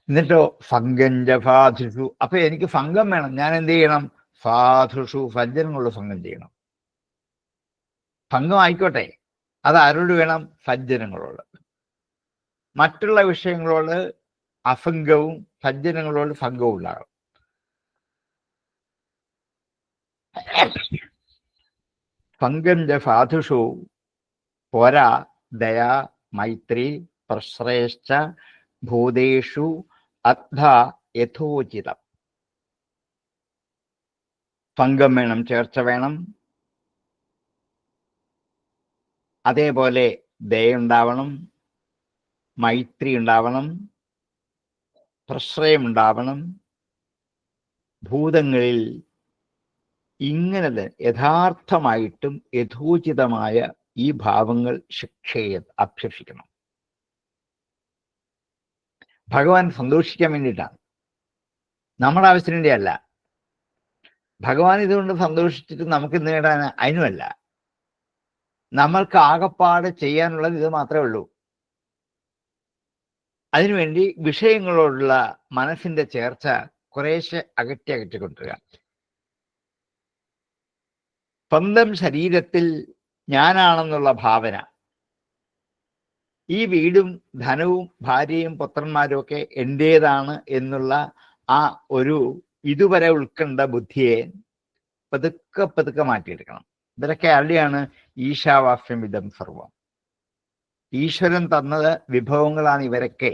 എന്നിട്ടോ ഫംഗഞ്ചാധുഷു. അപ്പൊ എനിക്ക് ഫംഗം വേണം. ഞാൻ എന്ത് ചെയ്യണം? സാധുഷു, സജ്ജനങ്ങളുള്ള ഫംഗം ചെയ്യണം. ഫംഗം ആയിക്കോട്ടെ, അത് ആരോട് വേണം? സജ്ജനങ്ങളോട്. മറ്റുള്ള വിഷയങ്ങളോട് അസംഗവും സജ്ജനങ്ങളോട് ഫംഗവും ഉണ്ടാകും. ഫംഗഞ്ച സാധുഷു പോരാ ദയാ മൈത്രി പ്രശ്രേഷ്ഠ ഭൂതേഷു അദ്ധ യഥോചിതം. ഫംഗം വേണം, ചേർച്ച വേണം. അതേപോലെ ദയുണ്ടാവണം, മൈത്രി ഉണ്ടാവണം, പ്രശ്രയം ഉണ്ടാവണം. ഭൂതങ്ങളിൽ ഇങ്ങനെ യഥാർത്ഥമായിട്ടും യഥോചിതമായ ഈ ഭാവങ്ങൾ അഭ്യസിക്കണം. ഭഗവാൻ സന്തോഷിക്കാൻ വേണ്ടിയിട്ടാണ്, നമ്മുടെ ആവശ്യത്തിന് വേണ്ടിയല്ല. ഭഗവാൻ ഇതുകൊണ്ട് സന്തോഷിച്ചിട്ട് നമുക്ക് നേടാൻ അതിനുമല്ല. നമ്മൾക്ക് ആകപ്പാട് ചെയ്യാനുള്ളത് ഇത് മാത്രമേ ഉള്ളൂ. അതിനുവേണ്ടി വിഷയങ്ങളോടുള്ള മനസ്സിന്റെ ചേർച്ച കുറേശ്ശെ അകറ്റിക്കൊണ്ടിരിക്കുക. സ്വന്തം ശരീരത്തിൽ ഞാനാണെന്നുള്ള ഭാവന, ഈ വീടും ധനവും ഭാര്യയും പുത്രന്മാരും ഒക്കെ എൻ്റേതാണ് എന്നുള്ള ആ ഒരു ഇതുവരെ ഉൾക്കൊണ്ട ബുദ്ധിയെ പതുക്കെ മാറ്റിയെടുക്കണം. ഇവരൊക്കെ ആരുടെയാണ്? ഈശാവാസ്യം ഇതം സർവം. ഈശ്വരൻ തന്നത് വിഭവങ്ങളാണ് ഇവരൊക്കെ.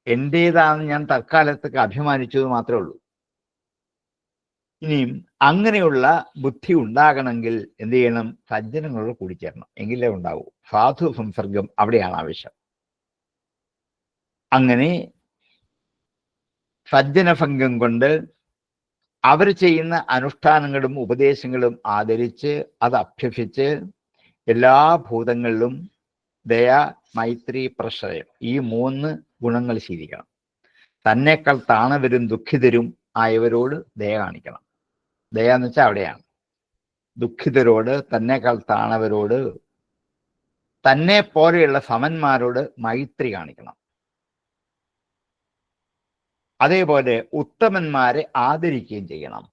എൻ്റേതാണെന്ന് ഞാൻ തൽക്കാലത്തേക്ക് അഭിമാനിച്ചത് മാത്രമേ ഉള്ളൂ. ഇനിയും അങ്ങനെയുള്ള ബുദ്ധി ഉണ്ടാകണമെങ്കിൽ എന്ത് ചെയ്യണം? സജ്ജനങ്ങളോട് കൂടിച്ചേരണം, എങ്കിലേ ഉണ്ടാവൂ. സാധു സംസർഗം അവിടെയാണ് ആവശ്യം. അങ്ങനെ സജ്ജനഭംഗം കൊണ്ട് അവർ ചെയ്യുന്ന അനുഷ്ഠാനങ്ങളും ഉപദേശങ്ങളും ആദരിച്ച് അത് അഭ്യസിച്ച് എല്ലാ ഭൂതങ്ങളിലും ദയ, മൈത്രി, പ്രശ്രയം, ഈ 3 ഗുണങ്ങൾ ശീലിക്കണം. തന്നേക്കാൾ താണവരും ദുഃഖിതരും ആയവരോട് ദയ കാണിക്കണം. ദയ എന്ന് വെച്ചാൽ അവിടെയാണ്. ദുഃഖിതരോട്, തന്നേക്കാൾ താണവരോട്, തന്നെ പോലെയുള്ള സമന്മാരോട് മൈത്രി കാണിക്കണം. അതേപോലെ ഉത്തമന്മാരെ ആദരിക്കുകയും ചെയ്യണം.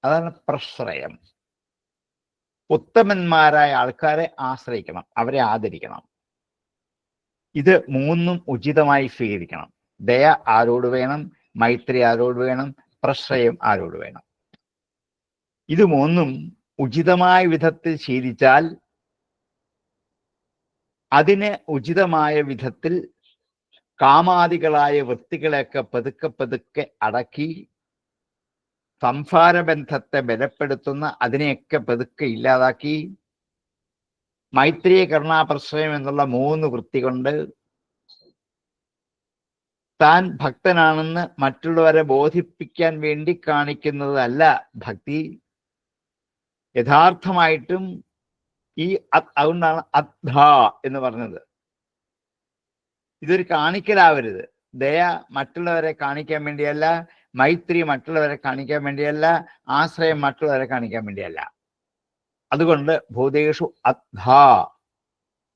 അതാണ് പ്രശ്രയം. ഉത്തമന്മാരായ ആൾക്കാരെ ആശ്രയിക്കണം, അവരെ ആദരിക്കണം. ഇത് 3 ഉചിതമായി സ്വീകരിക്കണം. ദയ ആരോട് വേണം? മൈത്രി ആരോട് വേണം? പ്രശ്രയം ആരോട് വേണം? ഇത് 3 ഉചിതമായ വിധത്തിൽ ശീലിച്ചാൽ അതിന് ഉചിതമായ വിധത്തിൽ കാമാദികളായ വൃത്തികളെയൊക്കെ പതുക്കെ അടക്കി സംസാരബന്ധത്തെ ബലപ്പെടുത്തുന്ന അതിനെയൊക്കെ പതുക്കെ ഇല്ലാതാക്കി മൈത്രീയ കരുണാപ്രശ്രയം എന്നുള്ള 3 വൃത്തി കൊണ്ട് താൻ ഭക്തനാണെന്ന് മറ്റുള്ളവരെ ബോധിപ്പിക്കാൻ വേണ്ടി കാണിക്കുന്നതല്ല ഭക്തി. യഥാർത്ഥമായിട്ടും അതുകൊണ്ടാണ് അദ്ധ എന്ന് പറഞ്ഞത്. ഇതൊരു കാണിക്കലാവരുത്. ദയ മറ്റുള്ളവരെ കാണിക്കാൻ വേണ്ടിയല്ല, മൈത്രി മറ്റുള്ളവരെ കാണിക്കാൻ വേണ്ടിയല്ല, ആശ്രയം മറ്റുള്ളവരെ കാണിക്കാൻ വേണ്ടിയല്ല. അതുകൊണ്ട് ഭൂതേഷു അദ്ധ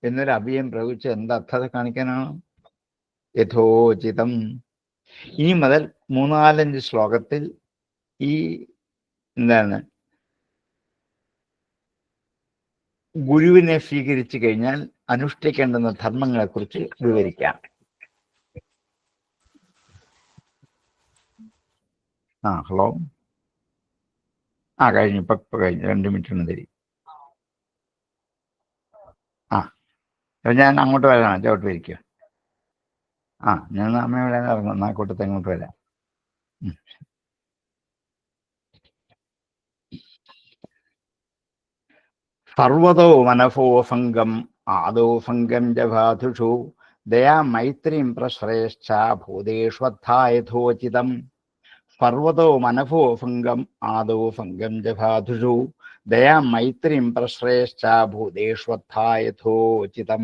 എന്നൊരു അഭിയം പ്രയോഗിച്ച് എന്താ അർത്ഥത കാണിക്കാനാണ്? യഥോചിതം. ഇനി മുതൽ 3-4 ശ്ലോകത്തിൽ ഈ എന്താണ് ഗുരുവിനെ സ്വീകരിച്ചു കഴിഞ്ഞാൽ അനുഷ്ഠിക്കേണ്ടുന്ന ധർമ്മങ്ങളെ കുറിച്ച് വിവരിക്കാം. ഹലോ. കഴിഞ്ഞു. ഇപ്പൊ കഴിഞ്ഞു. 2 മിനിറ്റ് തരി. ഞാൻ അങ്ങോട്ട് വരാം. ചോട്ട് വരിക്കുക. ഞാൻ അമ്മയോടെ ഇറങ്ങും. കൂട്ടത്തെ അങ്ങോട്ട് വരാം. സർവതോ മനസോ സംഗം ആദോ സംഗം ജാധുഷു ദയാ മൈത്രീം പ്രശ്രേഷ്ഠ ഭൂതേഷ്വദ്ധായഥോചിതം പർവ്വതോ മനഭോ ഭംഗം ആദോ ഭംഗം ജഭാധുഷു ദയാ മൈത്രിം പ്രശ്രേഷ്ഠ ഭൂതേഷ്വത്ഥായഥോചിതം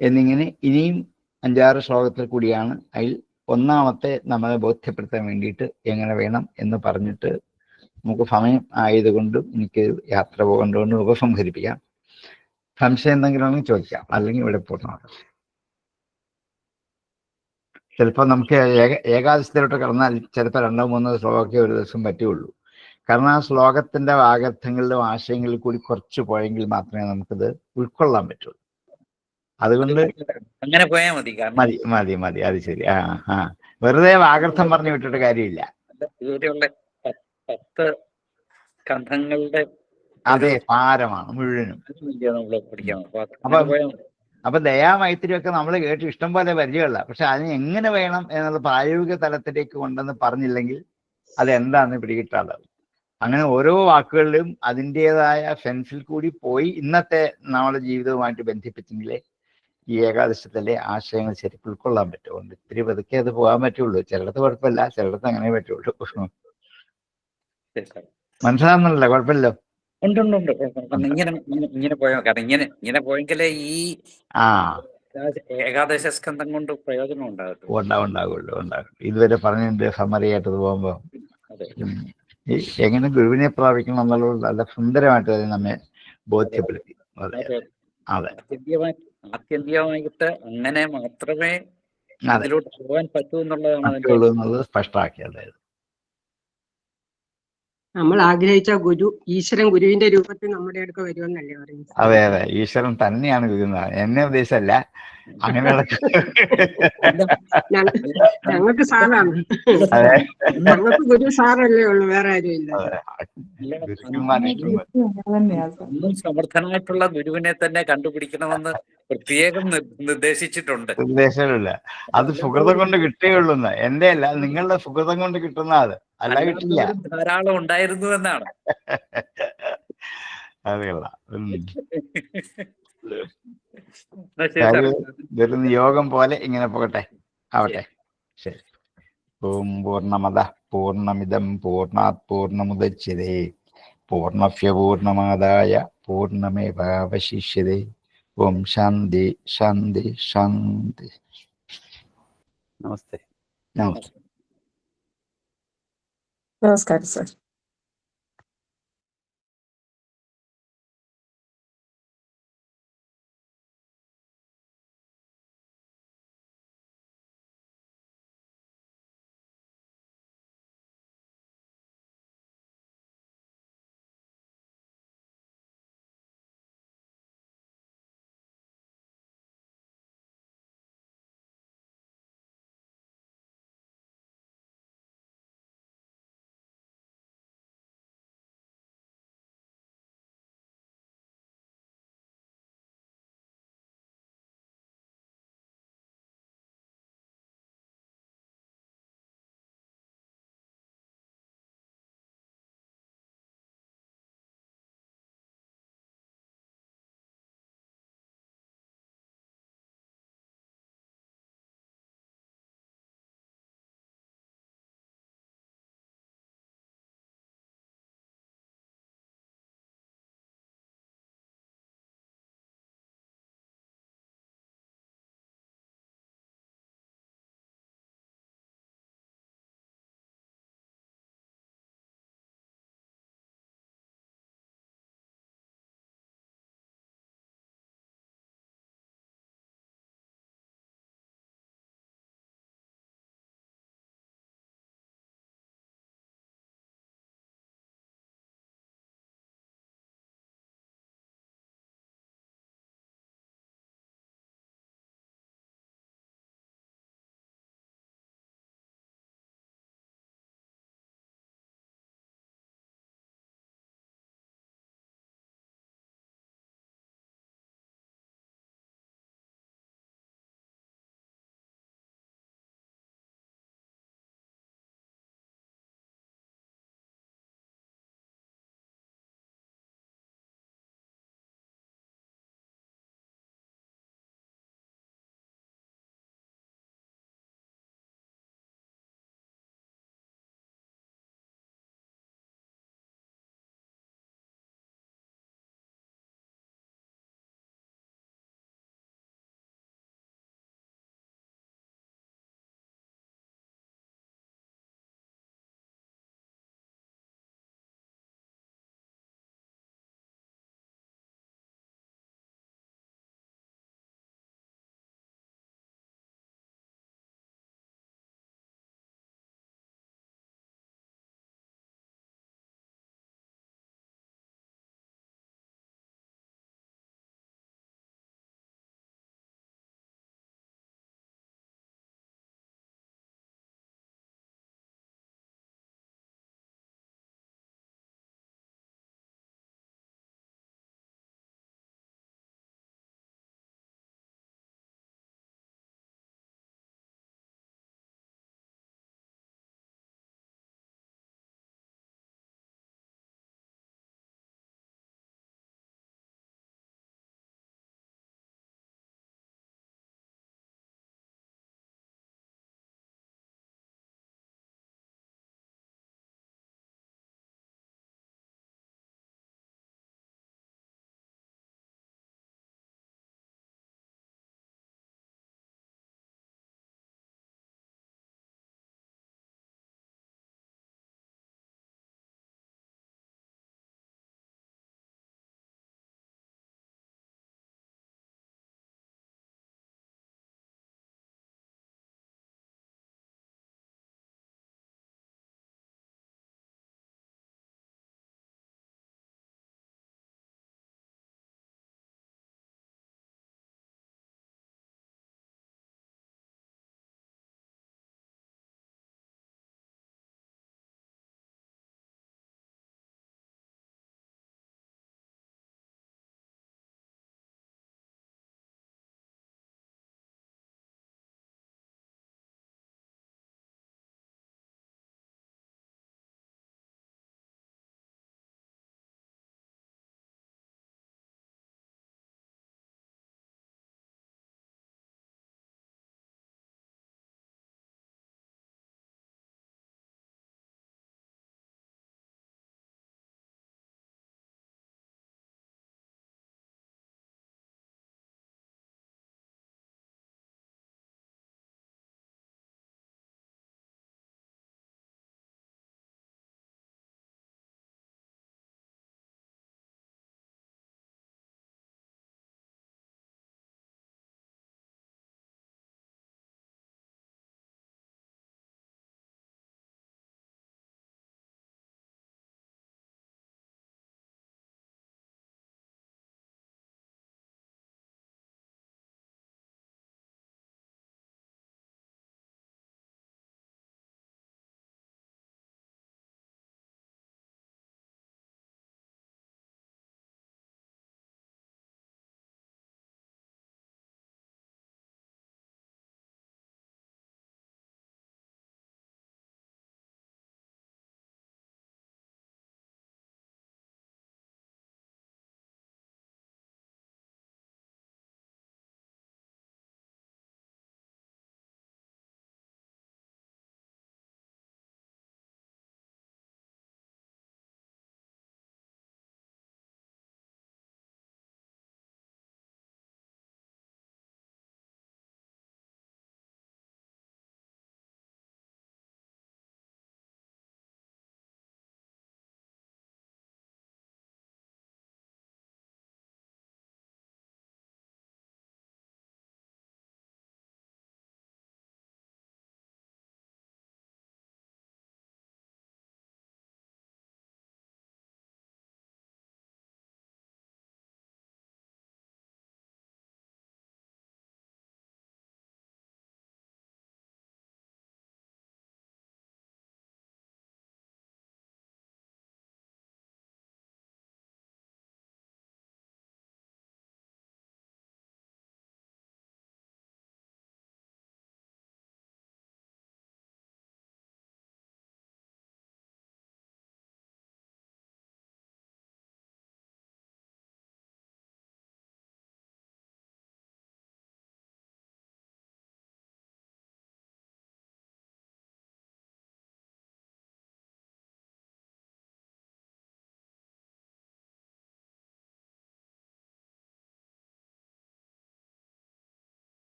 എന്നിങ്ങനെ ഇനിയും 5-6 ശ്ലോകത്തിൽ കൂടിയാണ്. അതിൽ ഒന്നാമത്തെ നമ്മളെ ബോധ്യപ്പെടുത്താൻ വേണ്ടിയിട്ട് എങ്ങനെ വേണം എന്ന് പറഞ്ഞിട്ട് നമുക്ക് സമയം ആയതുകൊണ്ടും എനിക്ക് യാത്ര പോകേണ്ടതുകൊണ്ടും ഉപസംഹരിപ്പിക്കാം. സംശയം എന്തെങ്കിലും ആണെങ്കിൽ ചോദിക്കാം, അല്ലെങ്കിൽ ഇവിടെ പൂർണ്ണമാക്കാം. ചിലപ്പോൾ നമുക്ക് ഏകാദശത്തിലോട്ട് കടന്നാൽ ചിലപ്പോൾ 2-3 ശ്ലോകമൊക്കെ ഒരു ദിവസം പറ്റുള്ളൂ. കാരണം ആ ശ്ലോകത്തിന്റെ വാഗർത്ഥങ്ങളിലും ആശയങ്ങളിൽ കൂടി കുറച്ച് പോയെങ്കിൽ മാത്രമേ നമുക്കിത് ഉൾക്കൊള്ളാൻ പറ്റുള്ളൂ. അതുകൊണ്ട് അങ്ങനെ പോയാൽ മതി. മതി മതി മതി അത് ശരി. വെറുതെ വാഗർത്ഥം പറഞ്ഞു വിട്ടിട്ട് കാര്യമില്ല. ഇതുവരെയുള്ള 10 സ്കന്ധങ്ങളുടെ അതെ പാരമാണ് മുഴുവനും. അപ്പൊ ദയാമൈത്രിയൊക്കെ നമ്മൾ കേട്ട് ഇഷ്ടം പോലെ പരിചയമുള്ള, പക്ഷെ അതിന് എങ്ങനെ വേണം എന്നുള്ള പ്രായോഗിക തലത്തിലേക്ക് കൊണ്ടെന്ന് പറഞ്ഞില്ലെങ്കിൽ അതെന്താന്ന് പിടികിട്ടാതാവും. അങ്ങനെ ഓരോ വാക്കുകളിലും അതിൻ്റെതായ സെൻസിൽ കൂടി പോയി ഇന്നത്തെ നമ്മുടെ ജീവിതവുമായിട്ട് ബന്ധിപ്പിച്ചെങ്കിലേ ഈ ഏകാദശത്തിലെ ആശയങ്ങൾ ശരിക്കും ഉൾക്കൊള്ളാൻ പറ്റും. ഇത്തിരി പതുക്കെ അത് പോകാൻ പറ്റുള്ളൂ. ചിലടത്ത് കുഴപ്പമില്ല, ചിലടത്ത് അങ്ങനെ പറ്റുള്ളൂ. മനസ്സിലാവുന്നുണ്ടല്ലോ? കുഴപ്പമില്ലല്ലോ. ഇങ്ങനെ പോയാൽ കാരണം ഇങ്ങനെ പോയെങ്കിലേ ഈ ഏകാദശ സ്കന്ധം കൊണ്ട് പ്രയോജനം ഉണ്ടാകുള്ളൂ. ഇതുവരെ പറഞ്ഞതിന്റെ സമ്മറി ആയിട്ടത് പോകുമ്പോ എങ്ങനെ ഗുരുവിനെ പ്രാപിക്കണം എന്നുള്ളത് നല്ല സുന്ദരമായിട്ട് അത് നമ്മെ ബോധ്യപ്പെടുത്തി. അതെ ആത്യന്തികമായിട്ട് അങ്ങനെ മാത്രമേ അതിലോട്ട് പോകാൻ പറ്റൂ എന്നുള്ളത് സ്പഷ്ടമാക്കി. അതായത് നമ്മൾ ആഗ്രഹിച്ച ഗുരു ഈശ്വരൻ ഗുരുവിന്റെ രൂപത്തിൽ നമ്മുടെ അടുക്ക വരുമെന്നല്ലേ പറയുന്നത്? അതെ ഈശ്വരൻ തന്നെയാണ് ഗുരു. എന്നെ ഉദ്ദേശമല്ല, അങ്ങനെയുള്ള ഞങ്ങൾക്ക് സാറാണ്. ഞങ്ങൾക്ക് ഗുരു സാറല്ലേ ഉള്ളു, വേറെ ആരും ഇല്ല. സമർത്ഥനായിട്ടുള്ള ഗുരുവിനെ തന്നെ കണ്ടുപിടിക്കണമെന്ന് പ്രത്യേകം നിർദ്ദേശിച്ചിട്ടുണ്ട്. അത് സുഹൃതം കൊണ്ട് കിട്ടുകയുള്ളൂ. എന്റെ അല്ല, നിങ്ങളുടെ സുഹൃതം കൊണ്ട് കിട്ടുന്ന അത് അല്ല, കിട്ടില്ല. ധാരാളം ഉണ്ടായിരുന്നു എന്നാണ്. അതെയുള്ള ഒരു നിയോഗം പോലെ ഇങ്ങനെ പോകട്ടെ, ആവട്ടെ. ശരി. ഓം പൂർണ്ണമദ പൂർണ്ണമിദം പൂർണ്ണാത് പൂർണ്ണമുദച്യതേ പൂർണ്ണസ്യ പൂർണ്ണമാദായ പൂർണ്ണമേവാവശിഷ്യതേ. ഓം ശാന്തി ശാന്തി ശാന്തി. നമസ്തേ. നമസ്തേ. നമസ്കാരം സർ.